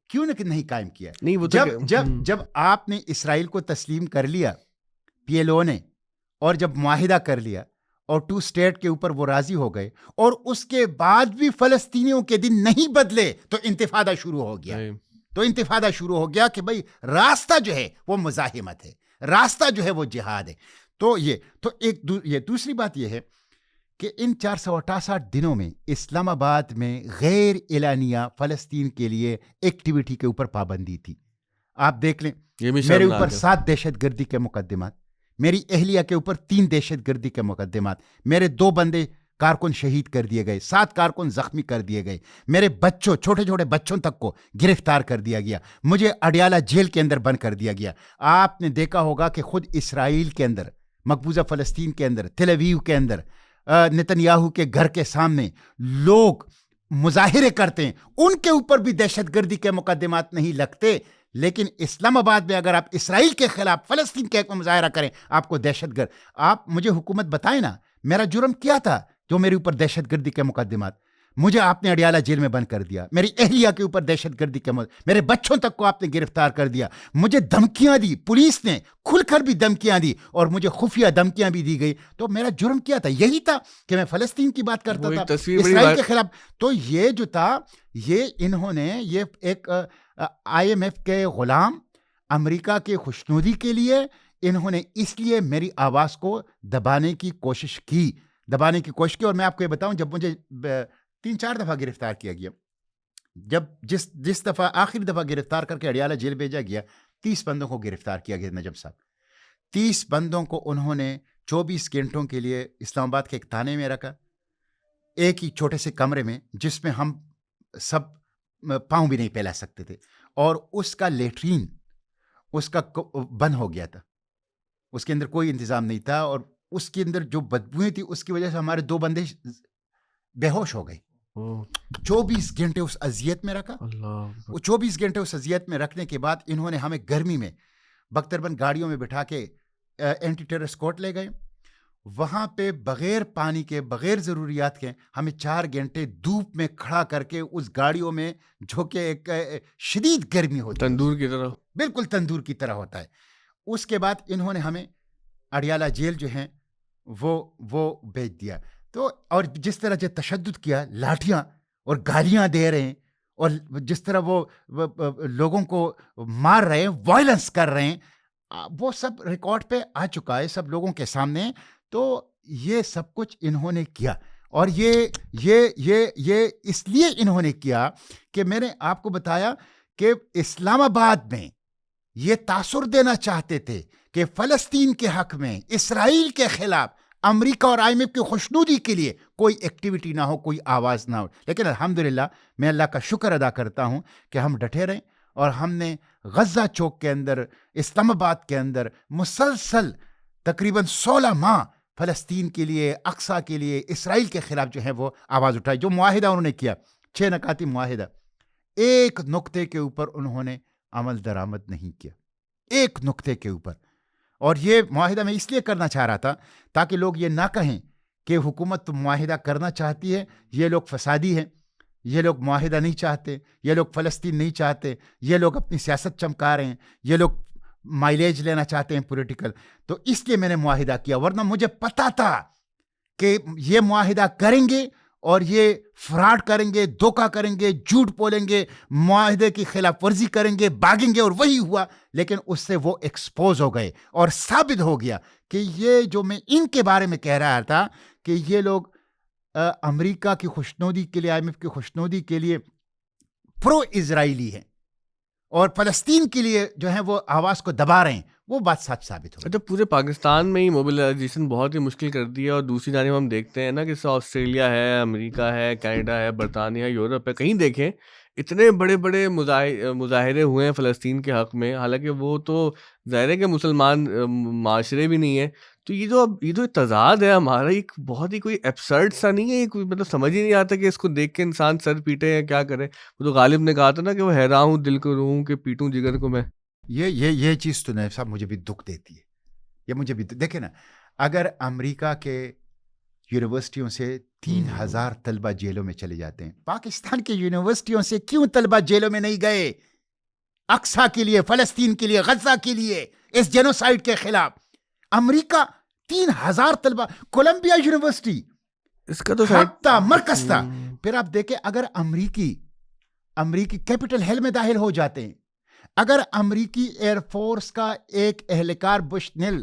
کیوں نہیں قائم کیا؟ نہیں، وہ جب آپ نے اسرائیل کو تسلیم کر لیا PLO نے، اور جب معاہدہ کر لیا اور 2 اسٹیٹ کے اوپر وہ راضی ہو گئے، اور اس کے بعد بھی فلسطینیوں کے دن نہیں بدلے، تو انتفاضہ شروع ہو گیا. تو انتفاضہ شروع ہو گیا کہ بھائی راستہ جو ہے وہ مزاحمت ہے، راستہ جو ہے وہ جہاد ہے. تو یہ دوسری بات یہ ہے کہ ان 468 دنوں میں اسلام آباد میں غیر اعلانیہ فلسطین کے لیے ایکٹیویٹی کے اوپر پابندی تھی. آپ دیکھ لیں، میرے اوپر 7 دہشت گردی کے مقدمات، میری اہلیہ کے اوپر 3 دہشت گردی کے مقدمات، میرے 2 بندے کارکن شہید کر دیے گئے، 7 کارکن زخمی کر دیے گئے، میرے بچوں، چھوٹے چھوٹے بچوں تک کو گرفتار کر دیا گیا، مجھے اڈیالہ جیل کے اندر بند کر دیا گیا. آپ نے دیکھا ہوگا کہ خود اسرائیل کے اندر، مقبوضہ فلسطین کے اندر، تل اویو کے اندر، نتنیاہو کے گھر کے سامنے لوگ مظاہرے کرتے ہیں، ان کے اوپر بھی دہشت گردی کے مقدمات نہیں لگتے. لیکن اسلام آباد میں اگر آپ اسرائیل کے خلاف فلسطین کے حق میں مظاہرہ کریں، آپ کو دہشت گرد. آپ مجھے حکومت بتائیں نا، میرا جرم کیا تھا جو میرے اوپر دہشت گردی کے مقدمات؟ مجھے آپ نے اڈیالہ جیل میں بند کر دیا، میری اہلیہ کے اوپر دہشت گردی کے میرے بچوں تک کو آپ نے گرفتار کر دیا، مجھے دھمکیاں دی، پولیس نے کھل کر بھی دھمکیاں دی، اور مجھے خفیہ دھمکیاں بھی دی گئی. تو میرا جرم کیا تھا؟ یہی تھا کہ میں فلسطین کی بات کرتا تھا، اسرائیل کے خلاف. تو یہ جو تھا، یہ انہوں نے یہ ایک IMF کے غلام، امریکہ کے خوشنودی کے لیے انہوں نے اس لیے میری آواز کو دبانے کی کوشش کی. اور میں آپ کو یہ بتاؤں، جب مجھے 3-4 دفعہ گرفتار کیا گیا، جب جس دفعہ آخری دفعہ گرفتار کر کے اڈیالہ جیل بھیجا گیا، 30 بندوں کو گرفتار کیا گیا. نجم صاحب، 30 بندوں کو انہوں نے 24 گھنٹوں کے لیے اسلام آباد کے ایک تھانے میں رکھا، ایک ہی چھوٹے سے کمرے میں، جس میں ہم سب پاؤں بھی نہیں پھیلا سکتے تھے. اور اس کا لیٹرین اس کا بند ہو گیا تھا، اس کے اندر کوئی انتظام نہیں تھا، اور اس کے اندر جو بدبوئیں تھی اس کی وجہ سے ہمارے 2 بندے بے ہوش ہو گئے. 24 گھنٹے اس اذیت میں رکھا. 24 گھنٹے اس اذیت میں رکھنے کے بعد انہوں نے ہمیں گرمی میں بختربند گاڑیوں میں بٹھا کے اینٹی ٹیررسٹ کورٹ لے گئے. وہاں پہ بغیر پانی کے، بغیر ضروریات کے، ہمیں 4 گھنٹے دھوپ میں کھڑا کر کے اس گاڑیوں میں، جو کہ ایک شدید گرمی ہوتی ہے، تندور کی طرح، بالکل تندور کی طرح ہوتا ہے. اس کے بعد انہوں نے ہمیں اڈیالہ جیل جو ہیں وہ بھیج دیا. تو اور جس طرح جو تشدد کیا، لاٹھیاں اور گالیاں دے رہے ہیں، اور جس طرح وہ لوگوں کو مار رہے ہیں، وائلنس کر رہے ہیں، وہ سب ریکارڈ پہ آ چکا ہے سب لوگوں کے سامنے. تو یہ سب کچھ انہوں نے کیا، اور یہ اس لیے انہوں نے کیا کہ میں نے آپ کو بتایا کہ اسلام آباد میں یہ تاثر دینا چاہتے تھے کہ فلسطین کے حق میں، اسرائیل کے خلاف امریکہ اور IMF کی خوشنودی کے لیے کوئی ایکٹیویٹی نہ ہو، کوئی آواز نہ ہو. لیکن الحمدللہ میں اللہ کا شکر ادا کرتا ہوں کہ ہم ڈٹے رہیں، اور ہم نے غزہ چوک کے اندر، اسلام آباد کے اندر مسلسل تقریباً 16 ماہ فلسطین کے لیے، اقصیٰ کے لیے، اسرائیل کے خلاف جو ہے وہ آواز اٹھائی. جو معاہدہ انہوں نے کیا، 6 نکاتی معاہدہ، ایک نقطے کے اوپر انہوں نے عمل درآمد نہیں کیا، ایک نقطے کے اوپر. اور یہ معاہدہ میں اس لیے کرنا چاہ رہا تھا تاکہ لوگ یہ نہ کہیں کہ حکومت تو معاہدہ کرنا چاہتی ہے، یہ لوگ فسادی ہیں، یہ لوگ معاہدہ نہیں چاہتے، یہ لوگ فلسطین نہیں چاہتے، یہ لوگ اپنی سیاست چمکا رہے ہیں، یہ لوگ مائلیج لینا چاہتے ہیں پولیٹیکل. تو اس لیے میں نے معاہدہ کیا، ورنہ مجھے پتا تھا کہ یہ معاہدہ کریں گے اور یہ فراڈ کریں گے، دھوکہ کریں گے، جھوٹ بولیں گے، معاہدے کی خلاف ورزی کریں گے، بھاگیں گے. اور وہی ہوا. لیکن اس سے وہ ایکسپوز ہو گئے، اور ثابت ہو گیا کہ یہ جو میں ان کے بارے میں کہہ رہا تھا کہ یہ لوگ امریکہ کی خوشنودی کے لیے IMF کی خوشنودی کے لیے پرو اسرائیلی ہیں اور فلسطین کے لیے جو ہے وہ آواز کو دبا رہے ہیں، وہ بات سچ ثابت ہو. اچھا، پورے پاکستان میں ہی موبلائزیشن بہت ہی مشکل کر دی ہے، اور دوسری جانب ہم دیکھتے ہیں نا کہ آسٹریلیا ہے، امریکہ ہے، کینیڈا ہے، برطانیہ، یورپ ہے، کہیں دیکھیں اتنے بڑے بڑے مظاہرے ہوئے ہیں فلسطین کے حق میں، حالانکہ وہ تو ظاہر ہے کہ مسلمان معاشرے بھی نہیں ہیں. تو یہ جو تضاد ہے ہمارا، ایک بہت ہی کوئی ایبسرڈ سا نہیں ہے، یہ کوئی مطلب سمجھ ہی نہیں آتا کہ اس کو دیکھ کے انسان سر پیٹے یا کیا کرے. وہ تو غالب نے کہا تھا نا کہ وہ حیران ہوں دل کو روحوں کہ پیٹوں جگر کو میں. یہ چیز تو نہیں صاحب مجھے بھی دکھ دیتی ہے. یہ مجھے بھی دیکھیں نا، اگر امریکہ کے یونیورسٹیوں سے 3000 طلبہ جیلوں میں چلے جاتے ہیں، پاکستان کے یونیورسٹیوں سے کیوں طلبہ جیلوں میں نہیں گئے؟ اقصیٰ کے لیے، فلسطین کے لیے، غزہ کے لیے، اس جینوسائیڈ کے خلاف. امریکہ 3000 طلبہ، کولمبیا یونیورسٹی اس کا تو ہفتہ مرکز تھا. پھر آپ دیکھیں اگر امریکی کیپٹل ہل میں داخل ہو جاتے ہیں، اگر امریکی ایئر فورس کا ایک اہلکار بشنل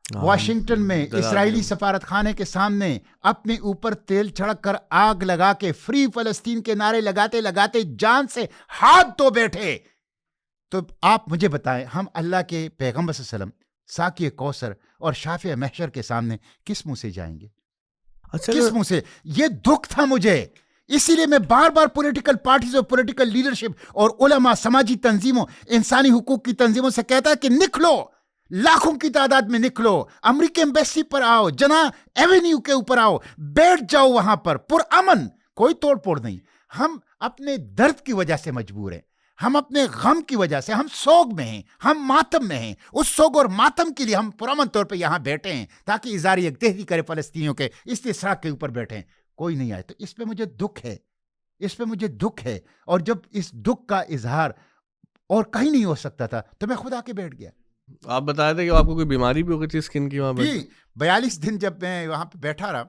واشنگٹن میں اسرائیلی سفارت خانے کے سامنے اپنے اوپر تیل چھڑک کر آگ لگا کے فری فلسطین کے نعرے لگاتے لگاتے جان سے ہاتھ دھو بیٹھے، تو آپ مجھے بتائیں ہم اللہ کے پیغمبر صلی اللہ علیہ وسلم، ساقی کوثر اور شافع محشر کے سامنے کس منہ سے جائیں گے؟ کس منہ سے؟ یہ دکھ تھا مجھے. اسی لیے میں بار بار پولیٹیکل پارٹیز اور پولیٹیکل لیڈرشپ اور علماء، سماجی تنظیموں، انسانی حقوق کی تنظیموں سے کہتا ہے کہ نکلو، لاکھوں کی تعداد میں نکلو، امریکی ایمبیسی پر آؤ، جنا ایونیو کے اوپر آؤ، بیٹھ جاؤ وہاں پر پرامن، کوئی توڑ پھوڑ نہیں. ہم اپنے درد کی وجہ سے مجبور ہیں، ہم اپنے غم کی وجہ سے، ہم سوگ میں ہیں، ہم ماتم میں ہیں. اس سوگ اور ماتم کے لیے ہم پرامن طور پہ یہاں بیٹھے ہیں تاکہ اظہار یکجہتی کرے فلسطینیوں کے استحصال کے اوپر بیٹھے ہیں. کوئی نہیں آئے. تو اس پہ مجھے دکھ ہے. اور جب اس دکھ کا اظہار اور کہیں نہیں ہو سکتا تھا تو میں خود آ کے بیٹھ گیا. آپ بتائے تھے کہ آپ کو کوئی بیماری بھی ہو گئی تھی اسکن کی وہاں پہ؟ 42 دن جب میں وہاں پہ بیٹھا رہا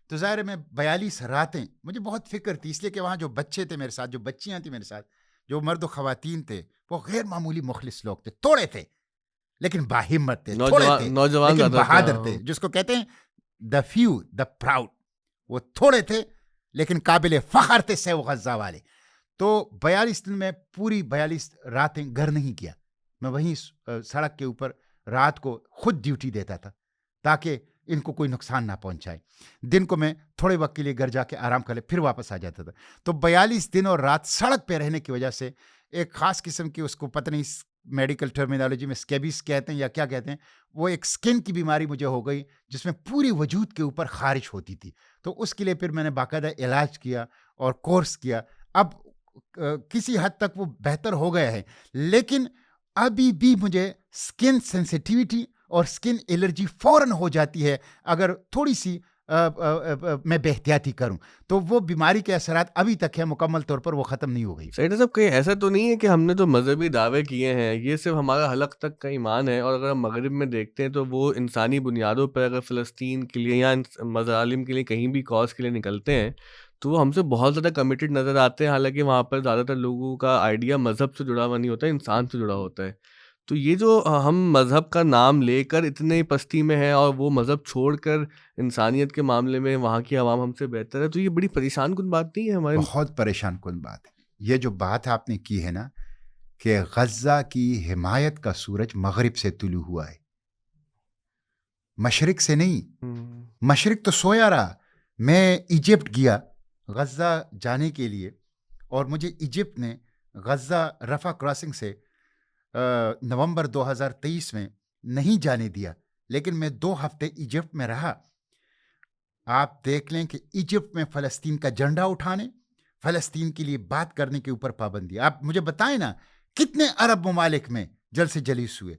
تو ظاہر ہے میں 42 راتیں مجھے بہت فکر تھی، اس لیے کہ وہاں جو بچے تھے میرے ساتھ، جو بچیاں تھیں میرے ساتھ، جو مرد و خواتین تھے، وہ غیر معمولی مخلص لوگ تھے، توڑے تھے لیکن باہمت تھے، تھوڑے تھے لیکن بہادر تھے، جس کو کہتے ہیں دا فیو دا پراؤڈ. وہ تھوڑے تھے لیکن قابل فخر تھے سیو غزہ والے. تو 42 دن میں پوری 42 راتیں گھر نہیں کیا، میں وہیں سڑک کے اوپر رات کو خود ڈیوٹی دیتا تھا تاکہ ان کو کوئی نقصان نہ پہنچائے. دن کو میں تھوڑے وقت کے لیے گھر جا کے آرام کر لے پھر واپس آ جاتا تھا. تو 42 دن اور رات سڑک پہ رہنے کی وجہ سے ایک خاص قسم کی، اس کو پتہ نہیں میڈیکل ٹرمینالوجی میں اسکیبیز کہتے ہیں یا کیا کہتے ہیں، وہ ایک سکن کی بیماری مجھے ہو گئی جس میں پوری وجود کے اوپر خارش ہوتی تھی. تو اس کے لیے پھر میں نے باقاعدہ علاج کیا اور کورس کیا. اب کسی حد تک وہ بہتر ہو گیا ہے، لیکن ابھی بھی مجھے سکن سینسیٹیوٹی اور سکن الرجی فوراً ہو جاتی ہے اگر تھوڑی سی میں بے احتیاطی کروں. تو وہ بیماری کے اثرات ابھی تک ہے، مکمل طور پر وہ ختم نہیں ہو گئی. سعید صاحب، کہیں ایسا تو نہیں ہے کہ ہم نے تو مذہبی دعوے کیے ہیں، یہ صرف ہمارا حلق تک کا ایمان ہے، اور اگر ہم مغرب میں دیکھتے ہیں تو وہ انسانی بنیادوں پر اگر فلسطین کے لیے یا مظالم کے لیے کہیں بھی کاز کے لیے نکلتے ہیں تو وہ ہم سے بہت زیادہ کمیٹڈ نظر آتے ہیں، حالانکہ وہاں پر زیادہ تر لوگوں کا آئیڈیا مذہب سے جڑا ہوا نہیں ہوتا ہے، انسان سے جڑا ہوتا ہے. تو یہ جو ہم مذہب کا نام لے کر اتنے پستی میں ہیں اور وہ مذہب چھوڑ کر انسانیت کے معاملے میں وہاں کی عوام ہم سے بہتر ہے، تو یہ بڑی پریشان کن بات نہیں ہے ہمارے؟ بہت پریشان کن بات ہے. یہ جو بات آپ نے کی ہے نا کہ غزہ کی حمایت کا سورج مغرب سے طلوع ہوا ہے، مشرق سے نہیں. مشرق تو سویا رہا. میں ایجپٹ گیا غزہ جانے کے لیے، اور مجھے ایجپٹ نے غزہ رفح کراسنگ سے نومبر 2023 میں نہیں جانے دیا، لیکن میں 2 ہفتے ایجپٹ میں رہا. آپ دیکھ لیں کہ ایجپٹ میں فلسطین کا جھنڈا اٹھانے، فلسطین کے لیے بات کرنے کے اوپر پابندی. آپ مجھے بتائیں نا کتنے عرب ممالک میں جل سے جلیس ہوئے،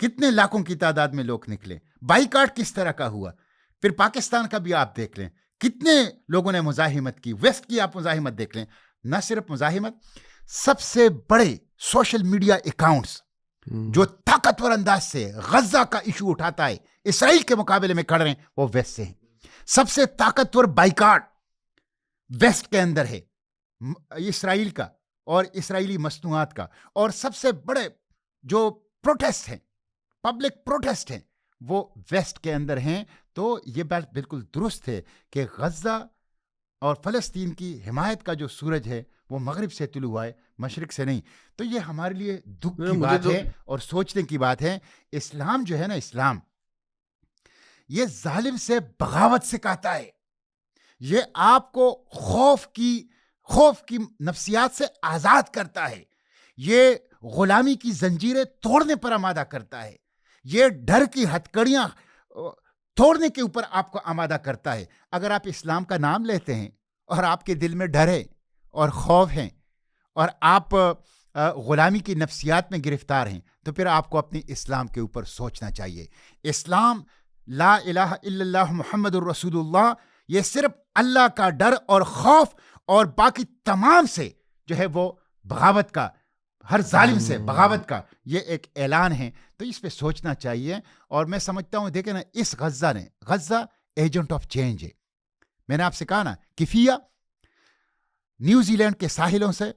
کتنے لاکھوں کی تعداد میں لوگ نکلے، بائیکاٹ کس طرح کا ہوا. پھر پاکستان کا بھی آپ دیکھ لیں کتنے لوگوں نے مزاحمت کی، ویسٹ کی آپ مزاحمت دیکھ لیں. نہ صرف مزاحمت، سب سے بڑے سوشل میڈیا اکاؤنٹس جو طاقتور انداز سے غزہ کا ایشو اٹھاتا ہے، اسرائیل کے مقابلے میں کھڑے ہیں، وہ ویسٹ سے ہیں. سب سے طاقتور بائیکاٹ ویسٹ کے اندر ہے، اسرائیل کا اور اسرائیلی مصنوعات کا. اور سب سے بڑے جو پروٹیسٹ ہیں، پبلک پروٹیسٹ ہیں، وہ ویسٹ کے اندر ہیں. تو یہ بات بالکل درست ہے کہ غزہ اور فلسطین کی حمایت کا جو سورج ہے وہ مغرب سے طلوع ہوا ہے، مشرق سے نہیں. تو یہ ہمارے لیے دکھ کی بات ہے اور سوچنے کی بات ہے. اسلام جو ہے نا، اسلام یہ ظالم سے بغاوت سکھاتا ہے. یہ آپ کو خوف کی نفسیات سے آزاد کرتا ہے. یہ غلامی کی زنجیریں توڑنے پر آمادہ کرتا ہے. یہ ڈر کی ہتکڑیاں توڑنے کے اوپر آپ کو آمادہ کرتا ہے. اگر آپ اسلام کا نام لیتے ہیں اور آپ کے دل میں ڈر ہے اور خوف ہیں اور آپ غلامی کی نفسیات میں گرفتار ہیں، تو پھر آپ کو اپنے اسلام کے اوپر سوچنا چاہیے. اسلام لا الہ الا اللہ محمد الرسول اللہ، یہ صرف اللہ کا ڈر اور خوف اور باقی تمام سے جو ہے وہ بغاوت کا، ہر ظالم سے بغاوت کا یہ ایک اعلان ہے. تو اس پہ سوچنا چاہیے. اور میں سمجھتا ہوں، دیکھیں نا، اس غزہ ایجنٹ آف چینج ہے. میں نے آپ سے کہا نا، کفیہ نیوزی لینڈ کے ساحلوں سے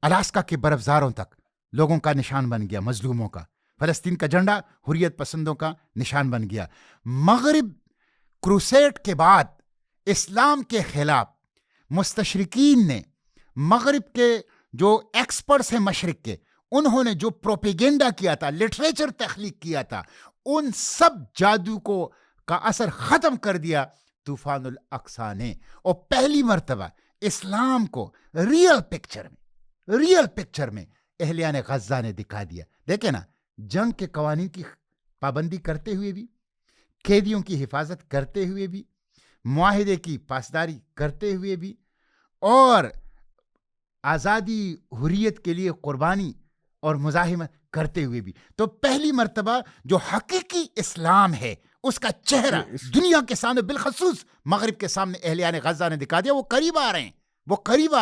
الاسکا کے برفزاروں تک لوگوں کا نشان بن گیا، مظلوموں کا. فلسطین کا جھنڈا حریت پسندوں کا نشان بن گیا. مغرب کروسیڈ کے بعد اسلام کے خلاف مستشرقین نے، مغرب کے جو ایکسپرٹس ہیں مشرق کے، انہوں نے جو پروپیگنڈا کیا تھا، لٹریچر تخلیق کیا تھا، ان سب جادو کا اثر ختم کر دیا طوفان الاقصی نے. اور پہلی مرتبہ اسلام کو ریئل پکچر میں اہلیان غزہ نے دکھا دیا. دیکھیں نا، جنگ کے قوانین کی پابندی کرتے ہوئے بھی، قیدیوں کی حفاظت کرتے ہوئے بھی، معاہدے کی پاسداری کرتے ہوئے بھی، اور آزادی حریت کے لیے قربانی اور مزاحمت کرتے ہوئے بھی. تو پہلی مرتبہ جو حقیقی اسلام ہے اس کا چہرہ دنیا کے سامنے، بالخصوص مغرب کے سامنے اہلیان غزہ نے دکھا دیا. وہ قریب آ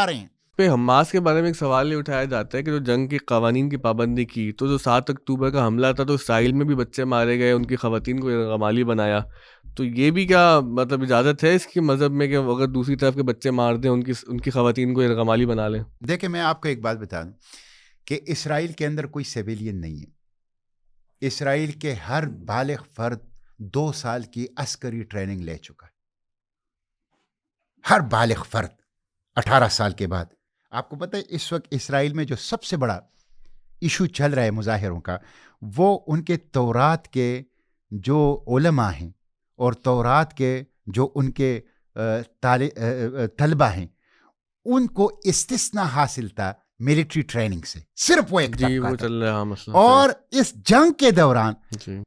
رہے ہیں. پہ حماس کے بارے میں ایک سوال یہ اٹھایا جاتا ہے کہ جو جنگ کے قوانین کی پابندی کی، تو جو 7 اکتوبر کا حملہ تھا تو اسرائیل میں بھی بچے مارے گئے، ان کی خواتین کو یرغمالی بنایا. تو یہ بھی کیا مطلب اجازت ہے اس کی مذہب میں کہ اگر دوسری طرف کے بچے مار دیں، ان کی خواتین کو یرغمالی بنا لیں؟ دیکھیں، میں آپ کو ایک بات بتا دوں کہ اسرائیل کے اندر کوئی سیویلین نہیں ہے. اسرائیل کے ہر بالغ فرد 2 سال کی عسکری ٹریننگ لے چکا ہے. ہر بالغ فرد 18 سال کے بعد. آپ کو پتہ ہے اس وقت اسرائیل میں جو سب سے بڑا ایشو چل رہا ہے مظاہروں کا، وہ ان کے تورات کے جو علماء ہیں اور تورات کے جو ان کے طلبہ ہیں، ان کو استثناء حاصل تھا ملٹری ٹریننگ سے. صرف وہ ایک طبقہ تھا. اور اس جنگ کے دوران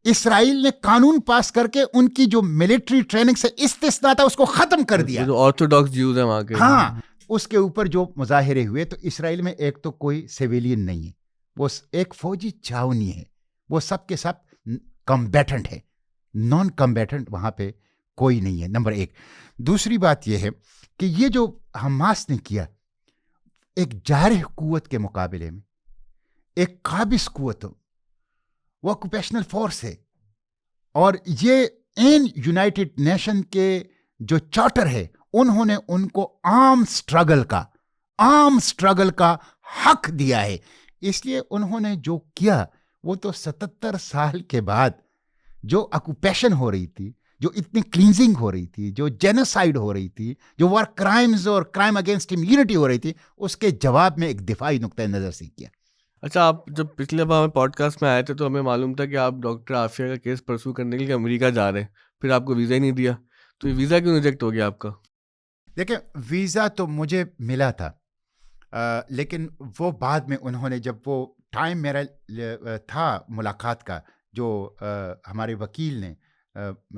اسرائیل نے قانون پاس کر کے ان کی جو ملٹری ٹریننگ سے استثناء تھا اس کو ختم کر دیا. جو آرتھوڈاکس جیوز ہیں وہاں کے، ہاں، اس کے اوپر جو مظاہرے ہوئے، تو اسرائیل میں ایک تو کوئی سیویلین نہیں ہے، وہ ایک فوجی چھاونی ہے. وہ سب کے سب کمبیٹنٹ ہے. نان کمبیٹنٹ وہاں پہ کوئی نہیں ہے، نمبر 1. دوسری بات یہ ہے کہ یہ جو حماس نے کیا، ایک جارح قوت کے مقابلے میں ایک قابض قوت ہو، وہ آکوپیشنل فورس ہے. اور یہ یونائٹڈ نیشن کے جو چارٹر ہے، انہوں نے ان کو عام سٹرگل کا حق دیا ہے. اس لیے انہوں نے جو کیا، وہ تو 77 سال کے بعد جو آکوپیشن ہو رہی تھی، جو اتنی کلینزنگ ہو رہی تھی، جو جینوسائیڈ ہو رہی تھی، جو وار کرائمز اور کرائم اگینسٹ ہیومینٹی ہو رہی تھی، اس کے جواب میں ایک دفاعی نقطۂ نظر سے کیا. اچھا، آپ جب پچھلے بار ہمیں پوڈ کاسٹ میں آئے تھے تو ہمیں معلوم تھا کہ آپ ڈاکٹر عافیہ کا کیس پرسو کرنے کے لیے امریکہ جا رہے ہیں، پھر آپ کو ویزا ہی نہیں دیا. تو یہ ویزا کیوں ریجیکٹ ہو گیا آپ کا؟ دیکھیں، ویزا تو مجھے ملا تھا، لیکن وہ بعد میں انہوں نے، جب وہ ٹائم میرا تھا ملاقات کا، جو ہمارے وکیل نے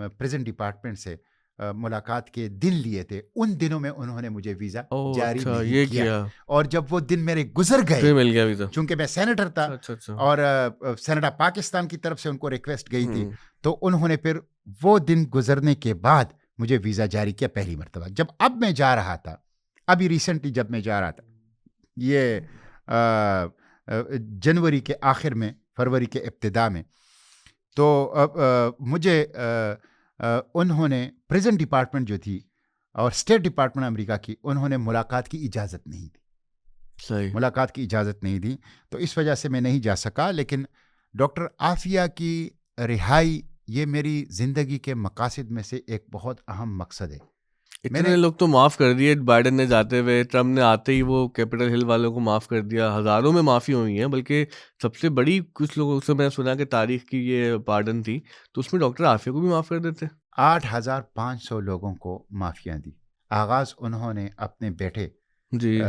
پریزنٹ ڈپارٹمنٹ سے ملاقات کے دن لیے تھے، ان دنوں میں انہوں نے مجھے ویزا جاری نہیں کیا. اور جب وہ دن میرے گزر گئے، مل گیا ویزا، چونکہ میں سینیٹر تھا اور سینیٹا پاکستان کی طرف سے ان کو ریکویسٹ گئی تھی، تو انہوں نے پھر وہ دن گزرنے کے بعد مجھے ویزا جاری کیا پہلی مرتبہ. جب اب میں جا رہا تھا، ابھی ریسنٹلی جب میں جا رہا تھا، یہ جنوری کے آخر میں، فروری کے ابتدا میں، تو مجھے انہوں نے پریزنٹ ڈپارٹمنٹ جو تھی اور اسٹیٹ ڈپارٹمنٹ امریکہ کی، انہوں نے ملاقات کی اجازت نہیں دی. ملاقات کی اجازت نہیں دی، تو اس وجہ سے میں نہیں جا سکا. لیکن ڈاکٹر عافیہ کی رہائی، یہ میری زندگی کے مقاصد میں سے ایک بہت اہم مقصد ہے. اتنے لوگ تو معاف کر دیے بائیڈن نے جاتے ہوئے، ٹرمپ نے آتے ہی وہ کیپٹل ہل والوں کو معاف کر دیا، ہزاروں میں معافی ہوئی ہیں، بلکہ سب سے بڑی کچھ لوگوں سے میں سنا کہ تاریخ کی یہ پارڈن تھی، تو اس میں ڈاکٹر عافیہ کو بھی معاف کر دیتے. 8,500 لوگوں کو معافیاں دی. آغاز انہوں نے اپنے بیٹے جی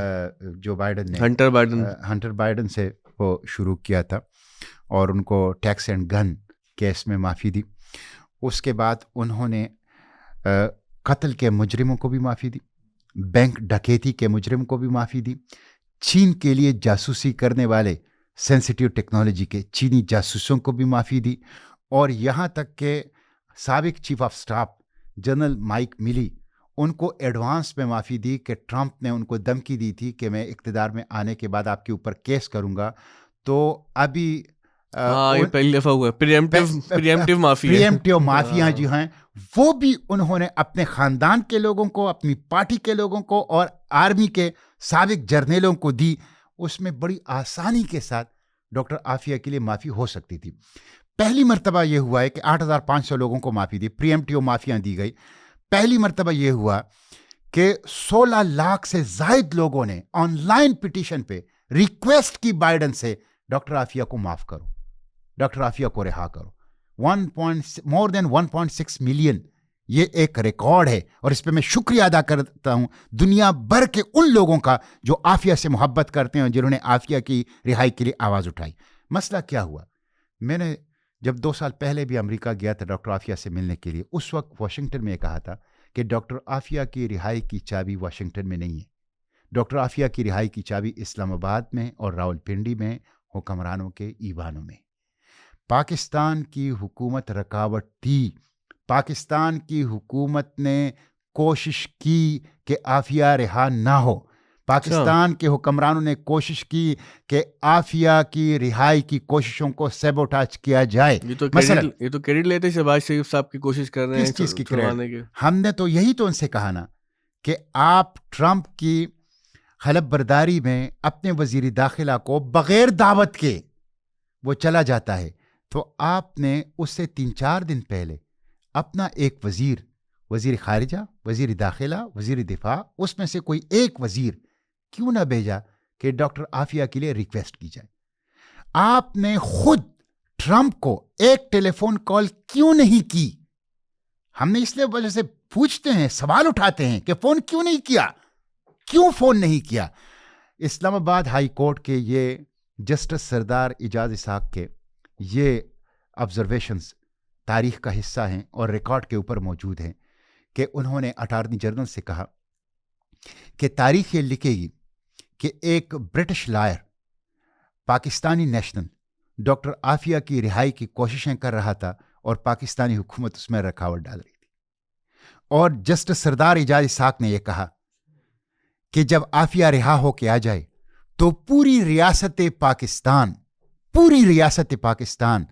جو بائیڈن نے ہنٹر بائیڈن سے وہ شروع کیا تھا اور ان کو ٹیکس اینڈ گن کیس میں معافی دی. اس کے بعد انہوں نے قتل کے مجرموں کو بھی معافی دی، بینک ڈکیتی کے مجرم کو بھی معافی دی، چین کے لیے جاسوسی کرنے والے سینسیٹیو ٹیکنالوجی کے چینی جاسوسوں کو بھی معافی دی، اور یہاں تک کہ سابق chief of staff general mic ملی ان کو ایڈوانس میں معافی دی کہ ٹرمپ نے ان کو دھمکی دی تھی کہ میں اقتدار میں آنے کے بعد آپ کے اوپر کیس کروں گا. تو ابھی یہ پہلی دفعہ ہوا پریمپٹیو معافیاں جو ہیں وہ بھی انہوں نے اپنے خاندان کے لوگوں کو، اپنی پارٹی کے لوگوں کو اور آرمی کے سابق جرنیلوں کو دی. اس میں بڑی آسانی کے ساتھ ڈاکٹر عافیہ کے لیے معافی ہو سکتی تھی. پہلی مرتبہ یہ ہوا ہے کہ 8,500 لوگوں کو معافی دی، پریمپٹیو معافیاں دی گئی. پہلی مرتبہ یہ ہوا کہ 16 لاکھ سے زائد لوگوں نے آن لائن پٹیشن پہ ریکویسٹ کی بائیڈن سے ڈاکٹر عافیہ کو معاف کرو، ڈاکٹر عافیہ کو رہا کرو. more than 1.6 ملین یہ ایک ریکارڈ ہے، اور اس پہ میں شکریہ ادا کرتا ہوں دنیا بھر کے ان لوگوں کا جو عافیہ سے محبت کرتے ہیں، جنہوں نے عافیہ کی رہائی کے لیے آواز اٹھائی. مسئلہ کیا ہوا؟ میں نے جب 2 سال پہلے بھی امریکہ گیا تھا ڈاکٹر عافیہ سے ملنے کے لیے، اس وقت واشنگٹن میں کہا تھا کہ ڈاکٹر عافیہ کی رہائی کی چابی واشنگٹن میں نہیں ہے، ڈاکٹر عافیہ کی رہائی کی چابی اسلام آباد میں اور راولپنڈی میں حکمرانوں کے ایوانوں میں. پاکستان کی حکومت رکاوٹ تھی، پاکستان کی حکومت نے کوشش کی کہ عافیہ رہا نہ ہو، پاکستان کے حکمرانوں نے کوشش کی کہ عافیہ کی رہائی کی کوششوں کو سیبوٹاج کیا جائے. یہ تو کریڈٹ لیتے شہباز شریف صاحب کی کوشش کر رہے ہیں کس چیز کی کریڈٹ؟ ہم نے تو یہی تو ان سے کہا نا کہ آپ ٹرمپ کی حلف برداری میں اپنے وزیر داخلہ کو بغیر دعوت کے وہ چلا جاتا ہے، تو آپ نے اس سے 3-4 دن پہلے اپنا ایک وزیر خارجہ، وزیر داخلہ، وزیر دفاع، اس میں سے کوئی ایک وزیر کیوں نہ بھیجا کہ ڈاکٹر عافیہ کے لیے ریکویسٹ کی جائے؟ آپ نے خود ٹرمپ کو ایک ٹیلی فون کال کیوں نہیں کی؟ ہم نے اس لیے وجہ سے پوچھتے ہیں، سوال اٹھاتے ہیں کہ فون کیوں نہیں کیا، کیوں فون نہیں کیا؟ اسلام آباد ہائی کورٹ کے یہ جسٹس سردار اعجاز اسحاق کے یہ آبزرویشنز تاریخ کا حصہ ہیں اور ریکارڈ کے اوپر موجود ہیں کہ انہوں نے اٹارنی جنرل سے کہا کہ تاریخ یہ لکھے گی کہ ایک British lawyer Pakistani national doctor Aafia کی رہائی کی کوششیں کر رہا تھا اور پاکستانی حکومت اس میں رکاوٹ ڈال رہی تھی. اور جسٹس سردار اعجاز اسحاق نے یہ کہا کہ جب عافیہ رہا ہو کے آ جائے تو پوری ریاست پاکستان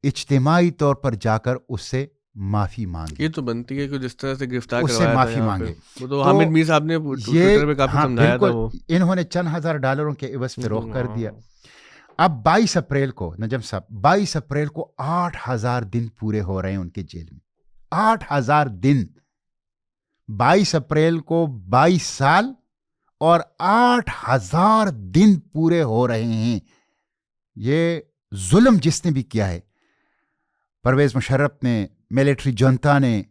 اجتماعی طور پر جا کر اس سے معافی مانگے. یہ تو بنتی ہے کہ جس طرح سے گرفتار اس سے معافی مانگے. وہ تو حامد میر صاحب نے ٹویٹر پہ کافی سمجھایا تھا، وہ انہوں نے چند ہزار ڈالروں کے عوض فروخت کر دیا. اب 22 اپریل کو نجم صاحب 22 اپریل کو 8,000 دن پورے ہو رہے ہیں ان کے جیل میں. 8,000 دن. 22 اپریل کو 22 سال اور 8,000 دن پورے ہو رہے ہیں. یہ ظلم جس نے بھی کیا ہے، پرویز مشرف نے، ملٹری جنتا نے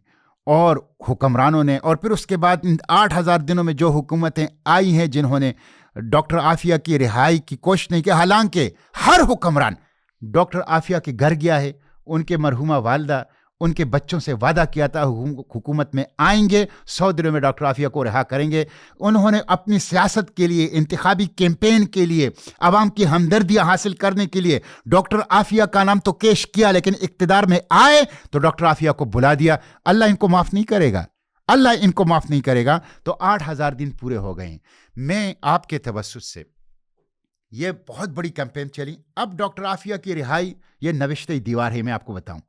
اور حکمرانوں نے، اور پھر اس کے بعد 8,000 دنوں میں جو حکومتیں آئی ہیں جنہوں نے ڈاکٹر عافیہ کی رہائی کی کوشش نہیں کی. حالانکہ ہر حکمران ڈاکٹر عافیہ کے گھر گیا ہے، ان کے مرحومہ والدہ، ان کے بچوں سے وعدہ کیا تھا حکومت میں آئیں گے، 100 دنوں میں ڈاکٹر عافیہ کو رہا کریں گے. انہوں نے اپنی سیاست کے لیے، انتخابی کیمپین کے لیے، عوام کی ہمدردیاں حاصل کرنے کے لیے ڈاکٹر عافیہ کا نام تو پیش کیا، لیکن اقتدار میں آئے تو ڈاکٹر عافیہ کو بلا دیا. اللہ ان کو معاف نہیں کرے گا، اللہ ان کو معاف نہیں کرے گا. تو 8,000 دن پورے ہو گئے ہیں. میں آپ کے توسط سے یہ بہت بڑی کیمپین چلی. اب ڈاکٹر عافیہ کی رہائی یہ نوشتہ دیوار ہے. میں آپ کو بتاؤں،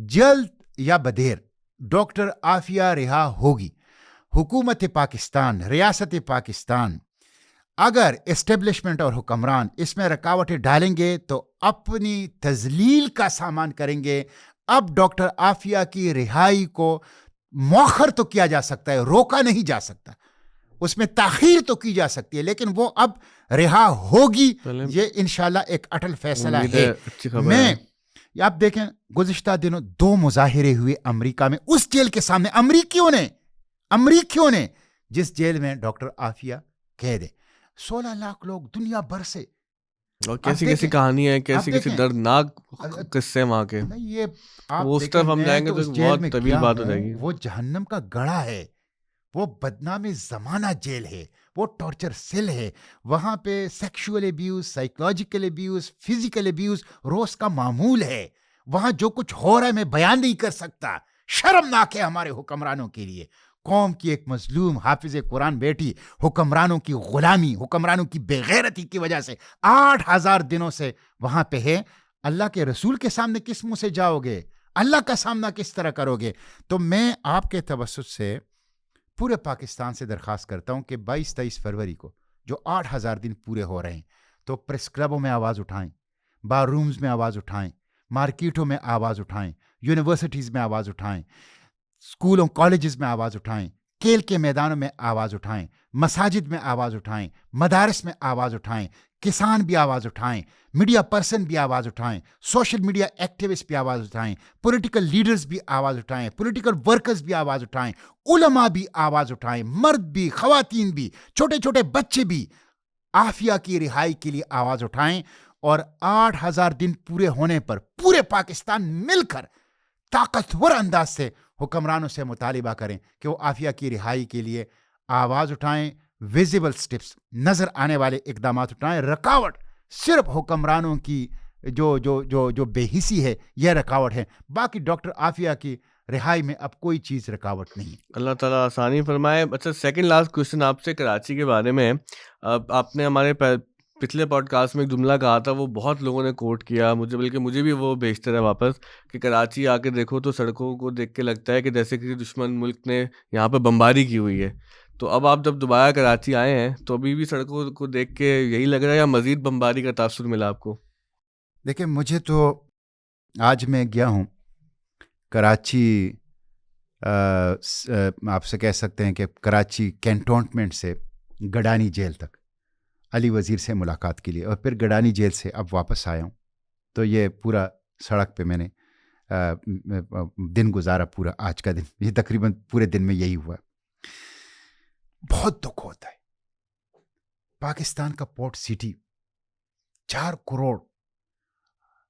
جلد یا بدیر ڈاکٹر عافیہ رہا ہوگی. حکومت پاکستان، ریاست پاکستان اگر اسٹیبلشمنٹ اور حکمران اس میں رکاوٹیں ڈالیں گے تو اپنی تذلیل کا سامان کریں گے. اب ڈاکٹر عافیہ کی رہائی کو مؤخر تو کیا جا سکتا ہے, روکا نہیں جا سکتا, اس میں تاخیر تو کی جا سکتی ہے, لیکن وہ اب رہا ہوگی, یہ انشاءاللہ ایک اٹل فیصلہ ہے. میں آپ دیکھیں گزشتہ دنوں 2 مظاہرے ہوئے امریکہ میں, اس جیل کے سامنے, امریکیوں نے جس جیل میں ڈاکٹر عافیہ قید ہے. 16 لاکھ لوگ دنیا بھر سے, اور کیسی کہانی ہے, کیسی دردناک قصے وہاں کے. یہ وہ اس طرف ہم جائیں گے تو بہت طویل بات ہو جائے گی. وہ جہنم کا گڑھا ہے, وہ بدنام زمانہ جیل ہے, وہ ٹارچر سیل ہے. وہاں پہ sexual abuse, psychological abuse, physical abuse روز کا معمول ہے. وہاں جو کچھ ہو رہا ہے میں بیان نہیں کر سکتا, شرمناک ہے ہمارے حکمرانوں کے لیے. قوم کی ایک مظلوم حافظ قرآن بیٹی حکمرانوں کی غلامی, حکمرانوں کی بے غیرتی کی وجہ سے 8000 دنوں سے وہاں پہ ہے. اللہ کے رسول کے سامنے کس منہ سے جاؤ گے, اللہ کا سامنا کس طرح کرو گے؟ تو میں آپ کے توسط سے پورے پاکستان سے درخواست کرتا ہوں کہ 22-23 فروری کو جو 8000 دن پورے ہو رہے ہیں, تو پریس کلبوں میں آواز اٹھائیں, بار رومز میں آواز اٹھائیں, مارکیٹوں میں آواز اٹھائیں, یونیورسٹیز میں آواز اٹھائیں, اسکولوں کالجز میں آواز اٹھائیں, کھیل کے میدانوں میں آواز اٹھائیں, مساجد میں آواز اٹھائیں, مدارس میں آواز اٹھائیں, کسان بھی آواز اٹھائیں, میڈیا پرسن بھی آواز اٹھائیں, سوشل میڈیا ایکٹیوسٹ بھی آواز اٹھائیں, پولیٹیکل لیڈرز بھی آواز اٹھائیں, پولیٹیکل ورکرز بھی آواز اٹھائیں, علماء بھی آواز اٹھائیں, مرد بھی, خواتین بھی, چھوٹے چھوٹے بچے بھی عافیہ کی رہائی کے لیے آواز اٹھائیں. اور 8000 دن پورے ہونے پر پورے پاکستان مل کر طاقتور انداز سے حکمرانوں سے مطالبہ کریں کہ وہ عافیہ کی رہائی کے لیے آواز اٹھائیں, ویزیبل سٹیپس, نظر آنے والے اقدامات اٹھائیں. رکاوٹ صرف حکمرانوں کی جو بے حسی ہے یہ رکاوٹ ہے, باقی ڈاکٹر عافیہ کی رہائی میں اب کوئی چیز رکاوٹ نہیں. اللہ تعالیٰ آسانی فرمائے. اچھا, سیکنڈ لاسٹ کوشچن آپ سے کراچی کے بارے میں. آپ نے ہمارے پچھلے پوڈ کاسٹ میں ایک جملہ کہا تھا, وہ بہت لوگوں نے کوٹ کیا, بلکہ مجھے بھی وہ بھیجتے رہے واپس, کہ کراچی آ کے دیکھو تو سڑکوں کو دیکھ کے لگتا ہے کہ جیسے کسی دشمن ملک نے یہاں پہ بمباری کی ہوئی ہے. تو اب آپ جب دوبارہ کراچی آئے ہیں تو ابھی بھی سڑکوں کو دیکھ کے یہی لگ رہا ہے یا مزید بمباری کا تاثر ملا آپ کو؟ دیکھیں, مجھے تو آج میں گیا ہوں کراچی, آپ سے کہہ سکتے ہیں کہ کراچی کینٹونمنٹ سے گڈانی جیل تک علی وزیر سے ملاقات کے لیے, اور پھر گڈانی جیل سے اب واپس آیا ہوں. تو یہ پورا سڑک پہ میں نے دن گزارا, پورا آج کا دن, یہ تقریباً پورے دن میں یہی ہوا. بہت دکھ ہوتا ہے. پاکستان کا پورٹ سٹی, 4 کروڑ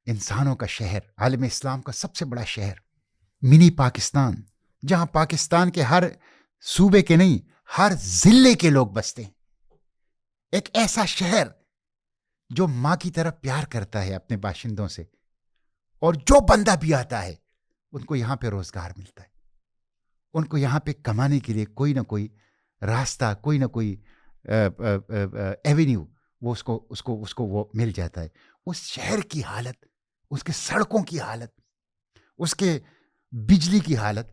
انسانوں کا شہر, عالم اسلام کا سب سے بڑا شہر, منی پاکستان, جہاں پاکستان کے ہر صوبے کے نہیں ہر ضلع کے لوگ بستے ہیں. ایک ایسا شہر جو ماں کی طرح پیار کرتا ہے اپنے باشندوں سے, اور جو بندہ بھی آتا ہے ان کو یہاں پہ روزگار ملتا ہے, ان کو یہاں پہ کمانے کے لیے کوئی نہ کوئی راستہ, کوئی نہ کوئی ایونیو وہ اس کو وہ مل جاتا ہے. اس شہر کی حالت, اس کے سڑکوں کی حالت, اس کے بجلی کی حالت,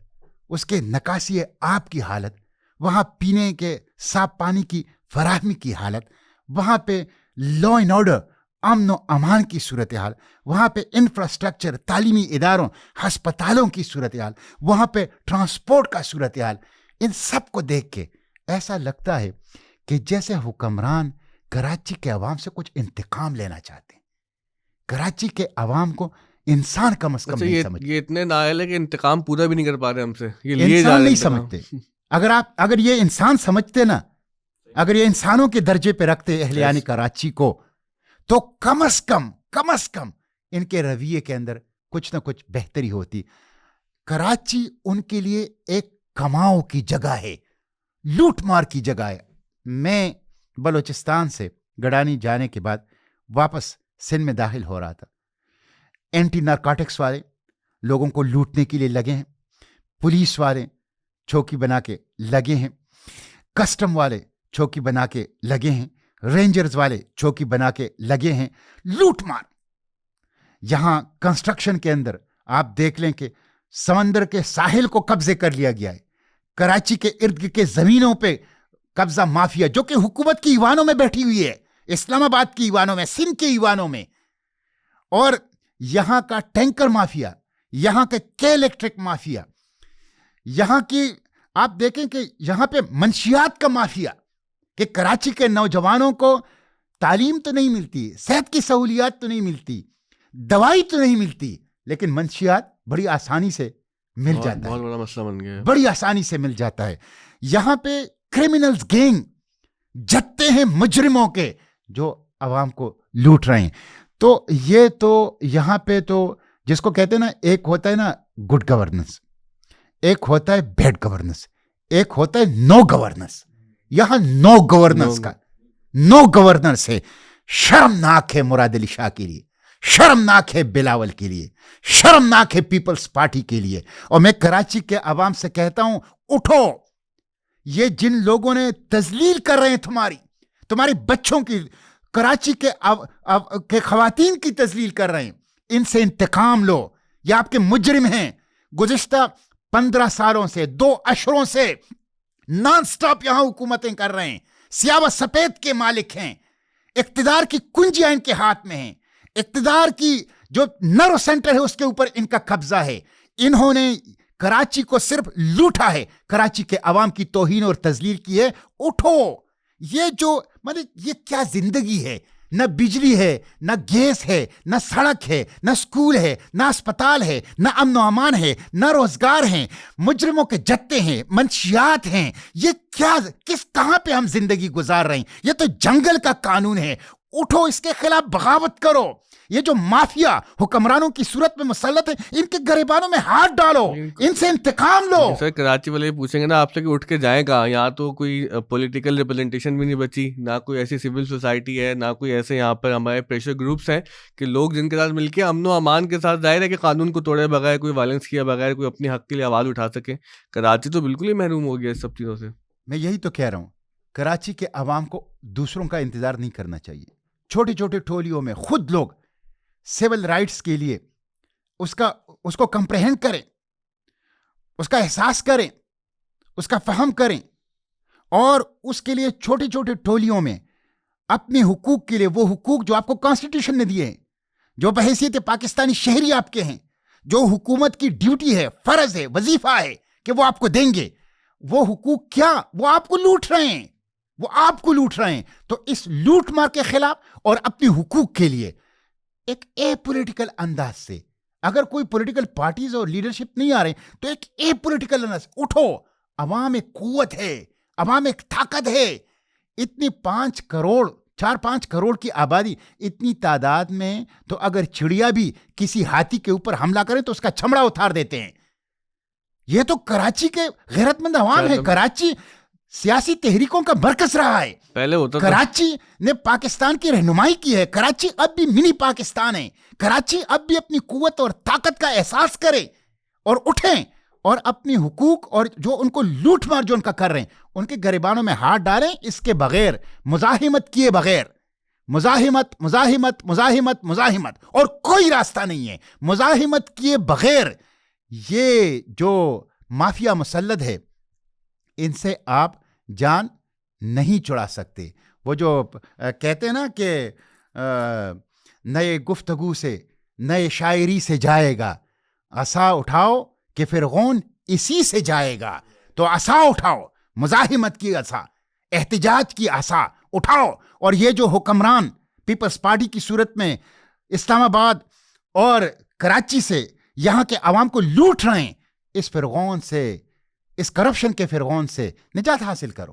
اس کے نکاسی آب کی حالت, وہاں پینے کے صاف پانی کی فراہمی کی حالت, وہاں پہ لا اینڈ آرڈر, امن و امان کی صورتحال, وہاں پہ انفراسٹرکچر, تعلیمی اداروں, ہسپتالوں کی صورتحال, وہاں پہ ٹرانسپورٹ کا صورتحال, ان سب کو دیکھ کے ایسا لگتا ہے کہ جیسے حکمران کراچی کے عوام سے کچھ انتقام لینا چاہتے ہیں. کراچی کے عوام کو انسان کم از کم نہیں سمجھتے. یہ اتنے نااہل ہے کہ انتقام پورا بھی نہیں کر پا رہے ہم سے, یہ انسان نہیں سمجھتے. اگر یہ انسان سمجھتے نا, اگر یہ انسانوں کے درجے پہ رکھتے اہلیان کراچی کو, تو کم از کم ان کے رویے کے اندر کچھ نہ کچھ بہتری ہوتی. کراچی ان کے لیے ایک کماؤ کی جگہ ہے, لوٹ مار کی جگہ ہے. میں بلوچستان سے گڈانی جانے کے بعد واپس سندھ میں داخل ہو رہا تھا. اینٹی نارکوٹکس والے لوگوں کو لوٹنے کے لیے لگے ہیں, پولیس والے چوکی بنا کے لگے ہیں, کسٹم والے چوکی بنا کے لگے ہیں, رینجرز والے چوکی بنا کے لگے ہیں, لوٹ مار. یہاں کنسٹرکشن کے اندر آپ دیکھ لیں کہ سمندر کے ساحل کو قبضے کر لیا گیا ہے. کراچی کے ارد گرد کے زمینوں پہ قبضہ مافیا, جو کہ حکومت کی ایوانوں میں بیٹھی ہوئی ہے, اسلام آباد کی ایوانوں میں, سندھ کے ایوانوں میں, اور یہاں کا ٹینکر مافیا, یہاں کے الیکٹرک مافیا, یہاں کی آپ دیکھیں کہ یہاں پہ منشیات کا مافیا, کہ کراچی کے نوجوانوں کو تعلیم تو نہیں ملتی, صحت کی سہولیات تو نہیں ملتی, دوائی تو نہیں ملتی, لیکن منشیات بڑی آسانی سے مل جاتا ہے, بہت بڑا مسئلہ بن گیا ہے, بڑی آسانی سے مل جاتا ہے. یہاں پہ کرمنلز گینگ جتتے ہیں مجرموں کے جو عوام کو لوٹ رہے ہیں. تو یہ تو یہاں پہ تو جس کو کہتے ہیں نا, ایک ہوتا ہے نا گڈ گورننس, ایک ہوتا ہے بیڈ گورننس, ایک ہوتا ہے نو گورننس. یہاں نو گورننس کا نو گورننس ہے. شرمناک ہے مراد علی شاہ کے لیے, شرمناک ہے بلاول کے لیے, شرمناک ہے پیپلز پارٹی کے لیے. اور میں کراچی کے عوام سے کہتا ہوں, اٹھو. یہ جن لوگوں نے تذلیل کر رہے ہیں تمہاری بچوں کی, کراچی کے خواتین کی تذلیل کر رہے ہیں, ان سے انتقام لو. یہ آپ کے مجرم ہیں. گزشتہ 15 سالوں سے 2 عشروں سے نان سٹاپ یہاں حکومتیں کر رہے ہیں. سیاہ و سفید کے مالک ہیں, اقتدار کی کنجیاں ان کے ہاتھ میں ہیں, اقتدار کی جو نرو سینٹر ہے اس کے اوپر ان کا قبضہ ہے. انہوں نے کراچی کو صرف لوٹا ہے, کراچی کے عوام کی توہین اور تذلیل کی ہے. اٹھو. یہ جو یہ کیا زندگی ہے؟ نہ بجلی ہے, نہ گیس ہے, نہ سڑک ہے, نہ اسکول ہے, نہ اسپتال ہے, نہ امن و امان ہے, نہ روزگار ہیں, مجرموں کے جتے ہیں, منشیات ہیں. یہ کیا, کہاں پہ ہم زندگی گزار رہے ہیں؟ یہ تو جنگل کا قانون ہے. اٹھو, اس کے خلاف بغاوت کرو. یہ جو مافیا حکمرانوں کی صورت میں مسلط ہے, ان کے گریبانوں میں ہاتھ ڈالو, ان سے انتقام لو. سر کراچی والے پوچھیں گے نا آپ سے کہ اٹھ کے جائیں گا, یہاں تو کوئی پولیٹیکل ریپرزنٹیشن بھی نہیں بچی, نہ کوئی ایسی سول سوسائٹی ہے, نہ کوئی ایسے یہاں پر ہمارے پریشر گروپس ہیں کہ لوگ جن کے ساتھ مل کے امن و امان کے ساتھ, ظاہر ہے کہ قانون کو توڑے بغیر, کوئی وائلنس کیا بغیر, کوئی اپنی حق کے لیے آواز اٹھا سکے. کراچی تو بالکل ہی محروم ہو گیا اس سب چیزوں سے. میں یہی تو کہہ رہا ہوں, کراچی کے عوام کو دوسروں کا انتظار نہیں کرنا چاہیے. چھوٹی چھوٹی ٹولیوں میں خود لوگ سول رائٹس کے لیے اس کو کمپریہنڈ کریں, اس کا احساس کریں, اس کا فہم کریں, اور اس کے لیے چھوٹی چھوٹی ٹولیوں میں اپنے حقوق کے لیے, وہ حقوق جو آپ کو کانسٹیٹیوشن نے دیے ہیں, جو بحیثیت پاکستانی شہری آپ کے ہیں, جو حکومت کی ڈیوٹی ہے, فرض ہے, وظیفہ ہے کہ وہ آپ کو دیں گے, وہ حقوق کیا وہ آپ کو لوٹ رہے ہیں, وہ آپ کو لوٹ رہے ہیں. تو اس لوٹ مار کے خلاف اور اپنے حقوق کے لیے ایک اے پولیٹیکل انداز سے, اگر کوئی پولیٹیکل پارٹیز اور لیڈرشپ نہیں آ رہے تو ایک اے پولیٹیکل انداز, اٹھو. عوام ایک قوت ہے, عوام ایک طاقت ہے. اتنی 4-5 کروڑ کی آبادی, اتنی تعداد میں تو اگر چڑیا بھی کسی ہاتھی کے اوپر حملہ کرے تو اس کا چمڑا اتار دیتے ہیں. یہ تو کراچی کے غیرت مند عوام ہے. کراچی سیاسی تحریکوں کا مرکز رہا ہے. پہلے ہوتا کراچی نے پاکستان کی رہنمائی کی ہے. کراچی اب بھی منی پاکستان ہے. کراچی اب بھی اپنی قوت اور طاقت کا احساس کرے اور اٹھیں, اور اپنی حقوق اور جو ان کو لوٹ مار جو ان کا کر رہے ہیں ان کے گریبانوں میں ہاتھ ڈالیں. اس کے بغیر, مزاحمت کیے بغیر, مزاحمت مزاحمت مزاحمت مزاحمت اور کوئی راستہ نہیں ہے. مزاحمت کیے بغیر یہ جو مافیا مسلط ہے, ان سے آپ جان نہیں چھڑا سکتے. وہ جو کہتے ہیں نا کہ نئے گفتگو سے, نئے شاعری سے جائے گا, عصا اٹھاؤ کہ فرعون اسی سے جائے گا. تو عصا اٹھاؤ, مزاحمت کی عصا, احتجاج کی عصا اٹھاؤ. اور یہ جو حکمران پیپلز پارٹی کی صورت میں اسلام آباد اور کراچی سے یہاں کے عوام کو لوٹ رہے ہیں, اس فرعون سے, اس کرپشن کے فرعون سے نجات حاصل کرو.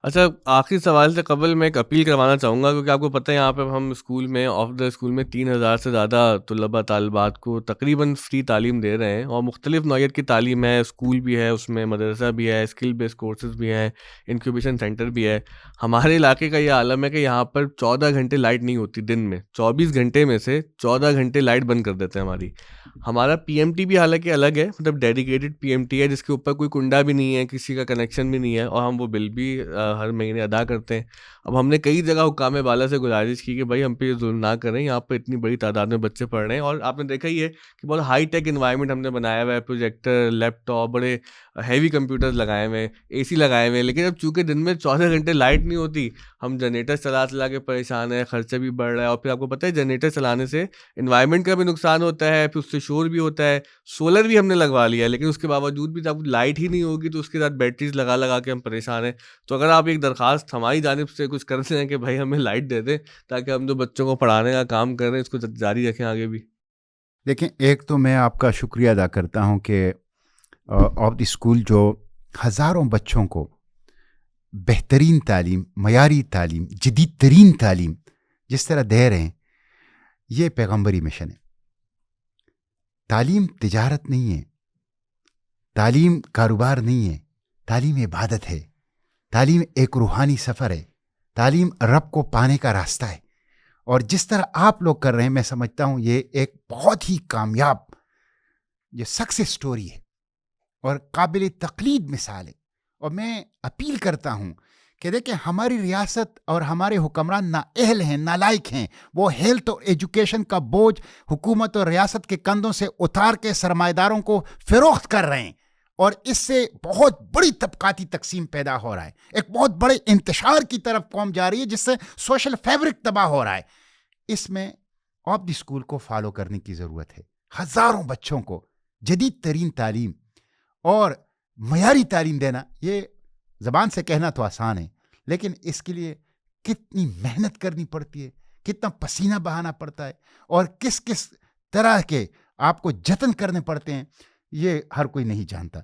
اچھا, آخری سوال سے قبل میں ایک اپیل کروانا چاہوں گا, کیونکہ آپ کو پتہ ہے یہاں پہ ہم اسکول میں آف دا اسکول میں 3000 سے زیادہ طلباء طالبات کو تقریباً فری تعلیم دے رہے ہیں, اور مختلف نوعیت کی تعلیم ہے. اسکول بھی ہے, اس میں مدرسہ بھی ہے, اسکل بیس کورسز بھی ہیں, انکیوبیشن سینٹر بھی ہے. ہمارے علاقے کا یہ عالم ہے کہ یہاں پر 14 گھنٹے لائٹ نہیں ہوتی دن میں. 24 گھنٹے میں سے 14 گھنٹے لائٹ بند کر دیتے ہیں ہماری. ہمارا پی ایم ٹی بھی حالانکہ الگ ہے, مطلب ڈیڈیکیٹڈ پی ایم ٹی ہے, جس کے اوپر کوئی کنڈا بھی نہیں ہے, کسی کا کنیکشن بھی نہیں ہے, اور ہم وہ بل بھی ہر مہینے ادا کرتے ہیں. اب ہم نے کئی جگہ حکام بالا سے گزارش کی کہ بھائی ہم پہ یہ ظلم نہ کریں, یہاں پہ اتنی بڑی تعداد میں بچے پڑھ رہے ہیں, اور آپ نے دیکھا ہی ہے کہ بہت ہائی ٹیک انوائرمنٹ ہم نے بنایا ہوا ہے, پروجیکٹر, لیپ ٹاپ, بڑے ہیوی کمپیوٹرز لگائے ہوئے ہیں, اے سی لگائے ہوئے ہیں, لیکن اب چونکہ دن میں 24 گھنٹے لائٹ نہیں ہوتی, ہم جنریٹر چلا کے پریشان ہیں, خرچہ بھی بڑھ رہا ہے, اور پھر آپ کو پتہ ہے جنریٹر چلانے سے انوائرمنٹ کا بھی نقصان ہوتا ہے, پھر اس سے شور بھی ہوتا ہے. سولر بھی ہم نے لگوا لیا ہے, لیکن اس کے باوجود بھی جب لائٹ ہی نہیں ہوگی تو اس کے ساتھ بیٹریز لگا کے ہم پریشان ہیں. تو اگر آپ ایک درخواست ہماری جانب سے کچھ کر سکیں کہ بھائی ہمیں لائٹ دے دیں تاکہ ہم جو بچوں کو پڑھانے کا کام کر رہے ہیں اس کو جاری رکھیں آگے بھی. دیکھیں, ایک تو میں آپ کا شکریہ ادا کرتا ہوں کہ آف دی اسکول جو ہزاروں بچوں کو بہترین تعلیم, معیاری تعلیم, جدید ترین تعلیم جس طرح دے رہے ہیں, یہ پیغمبری مشن ہے. تعلیم تجارت نہیں ہے, تعلیم کاروبار نہیں ہے, تعلیم عبادت ہے, تعلیم ایک روحانی سفر ہے, تعلیم رب کو پانے کا راستہ ہے. اور جس طرح آپ لوگ کر رہے ہیں, میں سمجھتا ہوں یہ ایک بہت ہی کامیاب یہ سکسیس سٹوری ہے اور قابل تقلید مثال ہے. اور میں اپیل کرتا ہوں کہ دیکھیں, ہماری ریاست اور ہمارے حکمران نااہل ہیں, نالائق ہیں. وہ ہیلتھ اور ایجوکیشن کا بوجھ حکومت اور ریاست کے کندھوں سے اتار کے سرمایہ داروں کو فروخت کر رہے ہیں, اور اس سے بہت بڑی طبقاتی تقسیم پیدا ہو رہا ہے. ایک بہت بڑے انتشار کی طرف قوم جا رہی ہے جس سے سوشل فیبرک تباہ ہو رہا ہے. اس میں آف دی اسکول کو فالو کرنے کی ضرورت ہے. ہزاروں بچوں کو جدید ترین تعلیم اور معیاری تعلیم دینا, یہ زبان سے کہنا تو آسان ہے, لیکن اس کے لیے کتنی محنت کرنی پڑتی ہے, کتنا پسینہ بہانا پڑتا ہے, اور کس کس طرح کے آپ کو جتن کرنے پڑتے ہیں, یہ ہر کوئی نہیں جانتا.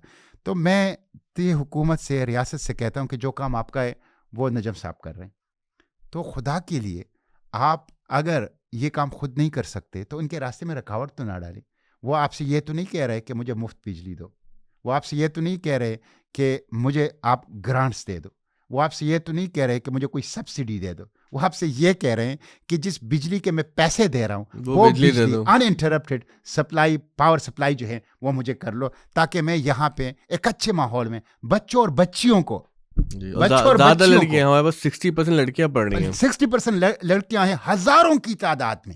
تو میں یہ حکومت سے, ریاست سے کہتا ہوں کہ جو کام آپ کا ہے وہ نجم صاحب کر رہے ہیں, تو خدا کے لیے آپ اگر یہ کام خود نہیں کر سکتے تو ان کے راستے میں رکاوٹ تو نہ ڈالیں. وہ آپ سے یہ تو نہیں کہہ رہے کہ مجھے مفت بجلی دو, وہ آپ سے یہ تو نہیں کہہ رہے کہ مجھے آپ گرانٹس دے دو, وہ آپ سے یہ تو نہیں کہہ رہے کہ مجھے کوئی سبسڈی دے دو. وہ آپ سے یہ کہہ رہے ہیں کہ جس بجلی کے میں پیسے دے رہا ہوں وہ بجلی انانٹرپٹڈ سپلائی, پاور سپلائی جو ہے وہ مجھے کر لو, تاکہ میں یہاں پہ ایک اچھے ماحول میں بچوں اور بچیوں کو, زیادہ لڑکیاں ہمارے پاس 60% لڑکیاں پڑھ رہی ہیں, 60% لڑکیاں ہیں ہزاروں کی تعداد میں.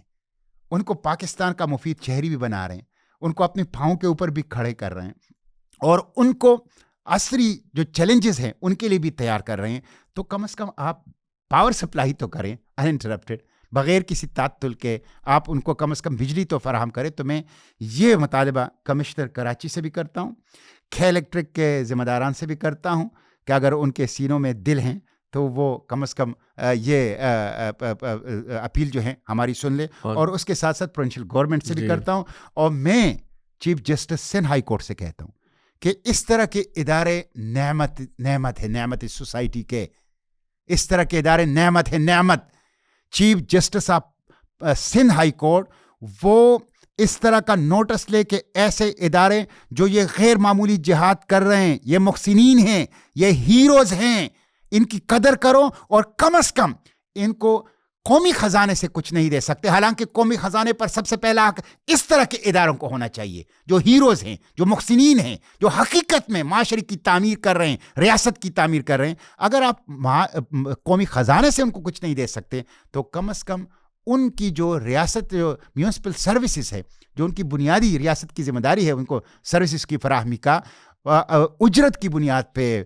ان کو پاکستان کا مفید شہری بھی بنا رہے ہیں, ان کو اپنے پاؤں کے اوپر بھی کھڑے کر رہے ہیں, اور ان کو عصری جو چیلنجز ہیں ان کے لیے بھی تیار کر رہے ہیں. تو کم از کم آپ پاور سپلائی تو کریں انانٹرپٹڈ, بغیر کسی تعطل کے آپ ان کو کم از کم بجلی تو فراہم کریں. تو میں یہ مطالبہ کمشنر کراچی سے بھی کرتا ہوں, کھے الیکٹرک کے ذمہ داران سے بھی کرتا ہوں کہ اگر ان کے سینوں میں دل ہیں تو وہ کم از کم یہ اپیل جو ہے ہماری سن لے. اور اس کے ساتھ ساتھ پروونشل گورنمنٹ سے بھی کرتا ہوں, اور میں chief justice Sindh high court سے کہتا ہوں کہ اس طرح کے ادارے نعمت ہے, نعمت سوسائٹی کے, اس طرح کے ادارے نعمت ہے, نعمت. Chief justice of Sindh high court وہ اس طرح کا نوٹس لے کہ ایسے ادارے جو یہ غیر معمولی جہاد کر رہے ہیں, یہ محسنین ہیں, یہ ہیروز ہیں, ان کی قدر کرو, اور کم از کم ان کو قومی خزانے سے کچھ نہیں دے سکتے. حالانکہ قومی خزانے پر سب سے پہلا حق اس طرح کے اداروں کو ہونا چاہیے جو ہیروز ہیں, جو محسنین ہیں, جو حقیقت میں معاشرے کی تعمیر کر رہے ہیں, ریاست کی تعمیر کر رہے ہیں. اگر آپ قومی خزانے سے ان کو کچھ نہیں دے سکتے تو کم از کم ان کی جو ریاست جو میونسپل سروسز ہے, جو ان کی بنیادی ریاست کی ذمہ داری ہے ان کو سروسز کی فراہمی کا, اجرت کی بنیاد پہ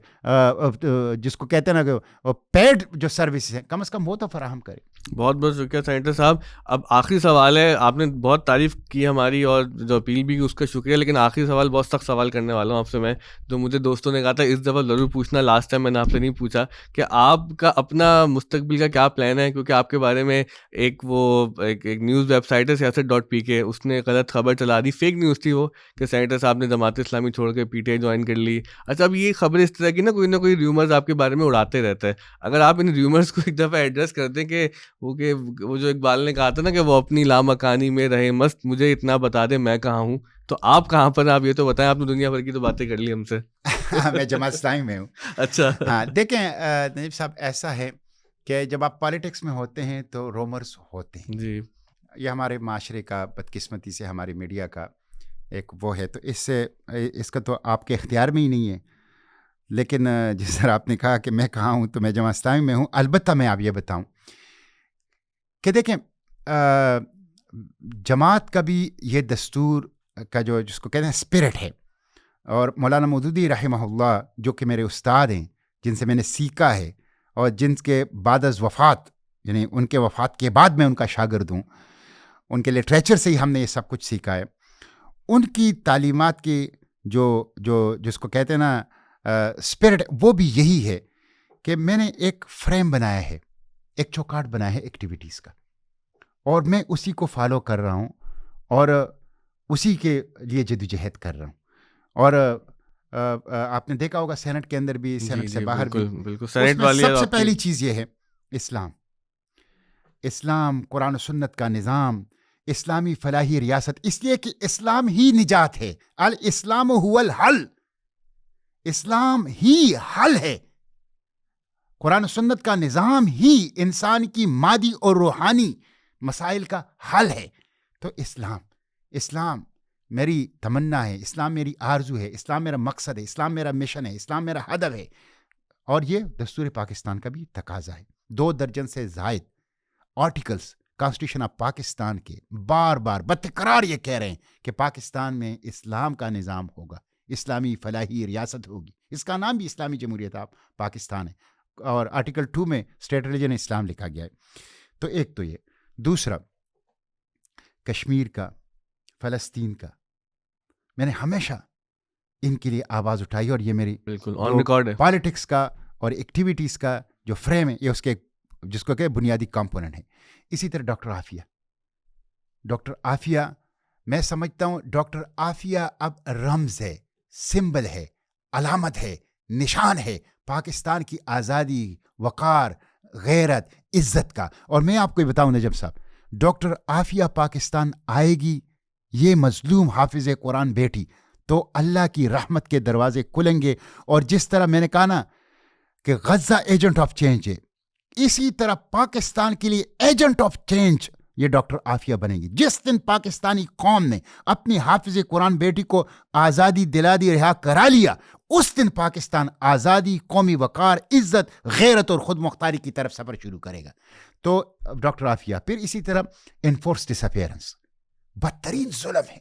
جس کو کہتے ہیں نا کہ پیڈ جو سروسز ہیں, کم از کم وہ تو فراہم کرے. بہت بہت شکریہ سینیٹر صاحب. اب آخری سوال ہے, آپ نے بہت تعریف کی ہماری اور جو اپیل بھی کی اس کا شکریہ, لیکن آخری سوال بہت سخت سوال کرنے والا ہوں آپ سے میں, جو مجھے دوستوں نے کہا تھا اس دفعہ ضرور پوچھنا, لاسٹ ٹائم میں نے آپ سے نہیں پوچھا, کہ آپ کا اپنا مستقبل کا کیا پلان ہے, کیونکہ آپ کے بارے میں ایک نیوز ویب سائٹ ہے سیاست.pk, اس نے غلط خبر چلا دی, فیک نیوز تھی وہ, کہ سینیٹر صاحب نے جماعت اسلامی چھوڑ کے PTI جوائن کر لی. اچھا, اب یہ خبر اس طرح کی نہ کوئی ریومرز آپ کے بارے میں اڑاتے رہتا ہے, اگر آپ ان ریومرز کو ایک دفعہ ایڈریس کر دیں کہ وہ جو اقبال نے کہا تھا نا کہ وہ اپنی لامکانی میں رہے مست, مجھے اتنا بتا دے میں کہاں ہوں, تو آپ کہاں پر ہیں, آپ یہ تو بتائیں. آپ نے دنیا بھر کی تو باتیں کر لی ہم سے. میں جماعت اسلامی میں ہوں. اچھا, ہاں دیکھیں نجیب صاحب, ایسا ہے کہ جب آپ پالیٹکس میں ہوتے ہیں تو رومرز ہوتے ہیں. جی, یہ ہمارے معاشرے کا بدقسمتی سے ہماری میڈیا کا ایک وہ ہے, تو اس کا تو آپ کے اختیار میں ہی نہیں ہے. لیکن جس طرح آپ نے کہا کہ میں کہاں ہوں، تو میں جماعت اسلامی میں ہوں. البتہ میں آپ یہ بتاؤں کہ دیکھیں جماعت کا بھی یہ دستور کا جو جس کو کہتے ہیں اسپرٹ ہے، اور مولانا مودودی رحمہ اللہ جو کہ میرے استاد ہیں، جن سے میں نے سیکھا ہے، اور جن کے بعد از وفات، یعنی ان کے وفات کے بعد میں ان کا شاگرد ہوں، ان کے لٹریچر سے ہی ہم نے یہ سب کچھ سیکھا ہے. ان کی تعلیمات کی جو جس کو کہتے ہیں نا اسپرٹ، وہ بھی یہی ہے کہ میں نے ایک فریم بنایا ہے، ایک چوکاٹ بنایا ہے ایکٹیویٹیز کا، اور میں اسی کو فالو کر رہا ہوں اور اسی کے لیے جدوجہد کر رہا ہوں. اور آپ نے دیکھا ہوگا سینٹ کے اندر بھی، سینٹ سے باہر بھی، بالکل اس میں سب سے پہلی چیز یہ ہے اسلام، قرآن و سنت کا نظام، اسلامی فلاحی ریاست، اس لیے کہ اسلام ہی نجات ہے. الاسلام هو الحل، اسلام ہی حل ہے. قرآن و سنت کا نظام ہی انسان کی مادی اور روحانی مسائل کا حل ہے. تو اسلام میری تمنا ہے، اسلام میری آرزو ہے، اسلام میرا مقصد ہے، اسلام میرا مشن ہے، اسلام میرا ہدف ہے. اور یہ دستور پاکستان کا بھی تقاضا ہے. 2 درجن سے زائد آرٹیکلز کانسٹیٹیوشن آف پاکستان کے بار بار بتکرار یہ کہہ رہے ہیں کہ پاکستان میں اسلام کا نظام ہوگا، اسلامی فلاحی ریاست ہوگی. اس کا نام بھی اسلامی جمہوریت پاکستان ہے، اور آرٹیکل 2 میں اسٹیٹ ریلیجن اسلام لکھا گیا ہے. تو ایک تو یہ. دوسرا، کشمیر کا، فلسطین کا، میں نے ہمیشہ ان کے لیے آواز اٹھائی، اور یہ میری بالکل آن ریکارڈ ہے. پالیٹکس کا اور ایکٹیویٹیز کا جو فریم ہے، یہ اس کے جس کو کہ بنیادی کمپوننٹ ہے. اسی طرح ڈاکٹر عافیہ میں سمجھتا ہوں ڈاکٹر عافیہ اب رمز ہے، سمبل ہے، علامت ہے، نشان ہے پاکستان کی آزادی، وقار، غیرت، عزت کا. اور میں آپ کو بتاؤں نجم صاحب، ڈاکٹر عافیہ پاکستان آئے گی، یہ مظلوم حافظ قرآن بیٹی، تو اللہ کی رحمت کے دروازے کھلیں گے. اور جس طرح میں نے کہا نا کہ غزہ ایجنٹ آف چینج ہے، اسی طرح پاکستان کے لیے ایجنٹ آف چینج یہ ڈاکٹر عافیہ بنے گی. جس دن پاکستانی قوم نے اپنی حافظ قرآن بیٹی کو آزادی دلا دی، رہا کرا لیا، اس دن پاکستان آزادی، قومی وقار، عزت، غیرت اور خود مختاری کی طرف سفر شروع کرے گا. تو ڈاکٹر عافیہ. پھر اسی طرح انفورس ڈس اپیئرنس، بدترین ظلم ہے.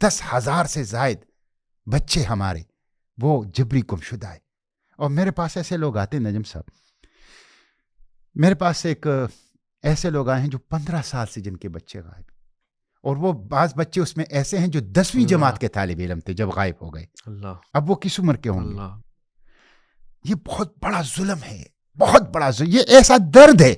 10,000 سے زائد بچے ہمارے وہ جبری گمشدہ ہے. اور میرے پاس ایسے لوگ آتے ہیں نجم صاحب، میرے پاس ایک ایسے لوگ آئے ہیں جو 15 سال سے جن کے بچے غائب، اور وہ بعض بچے اس میں ایسے ہیں جو 10ویں جماعت کے طالب علم تھے جب غائب ہو گئے. اب وہ کس عمر کے ہوں گے؟ یہ بہت بڑا ظلم ہے، بہت بڑا ظلم. یہ ایسا درد ہے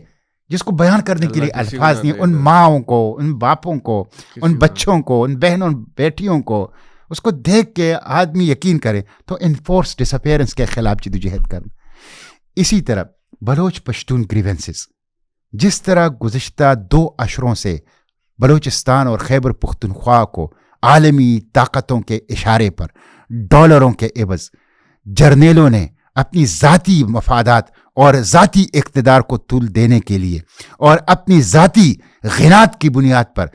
جس کو بیان کرنے کے لیے الفاظ نہیں. ان ماؤں کو، ان باپوں کو، ان بچوں کو، ان بہنوں بیٹیوں کو، اس کو دیکھ کے آدمی یقین کرے. تو انفورس ڈس اپیئرنس کے خلاف جدوجہد کرنا. اسی طرح بلوچ پشتون گریونسز، جس طرح گزشتہ 2 عشروں سے بلوچستان اور خیبر پختونخوا کو عالمی طاقتوں کے اشارے پر ڈالروں کے عوض جرنیلوں نے اپنی ذاتی مفادات اور ذاتی اقتدار کو طول دینے کے لیے اور اپنی ذاتی غنات کی بنیاد پر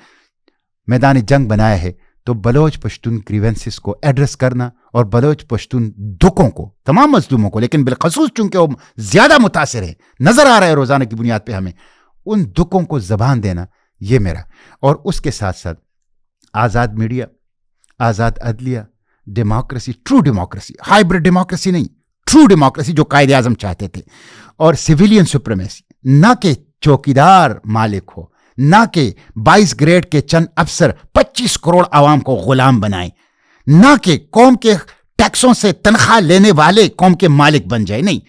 میدان جنگ بنایا ہے، تو بلوچ پشتون گریونسز کو ایڈریس کرنا اور بلوچ پشتون دکھوں کو، تمام مظلوموں کو، لیکن بالخصوص چونکہ وہ زیادہ متاثر ہیں، نظر آ رہا ہے روزانہ کی بنیاد پہ ہمیں، ان دکھوں کو زبان دینا، یہ میرا. اور اس کے ساتھ ساتھ آزاد میڈیا، آزاد عدلیہ، democracy, true democracy, hybrid democracy نہیں، ٹرو ڈیموکریسی جو قائد اعظم چاہتے تھے، اور سویلین سپریمیسی، نہ کہ چوکیدار مالک ہو، نہ کہ 22 گریڈ کے چند افسر 25 کروڑ عوام کو غلام بنائیں، نہ کہ قوم کے ٹیکسوں سے تنخواہ لینے والے قوم کے مالک بن جائے. نہیں،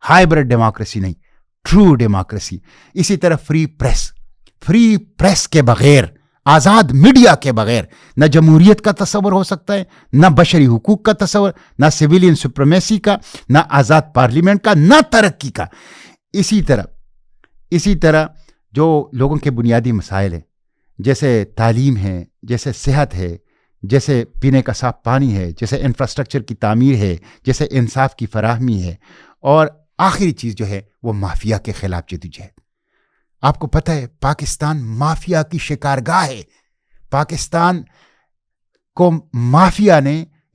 ہائیبرڈ ڈیموکریسی نہیں، ٹرو ڈیموکریسی. اسی طرح فری پریس کے بغیر، آزاد میڈیا کے بغیر نہ جمہوریت کا تصور ہو سکتا ہے، نہ بشری حقوق کا تصور، نہ سویلین سپریمیسی کا، نہ آزاد پارلیمنٹ کا، نہ ترقی کا. اسی طرح جو لوگوں کے بنیادی مسائل ہیں، جیسے تعلیم ہے، جیسے صحت ہے، جیسے پینے کا صاف پانی ہے، جیسے انفراسٹرکچر کی تعمیر ہے، جیسے انصاف کی فراہمی ہے، اور آخری چیز جو ہے وہ مافیا کے خلاف جدوجہد. آپ کو پتہ ہے پاکستان مافیا کی شکارگاہ ہے. پاکستان کو مافیا نے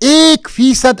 1%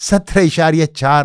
17.4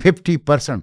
50%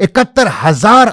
71,000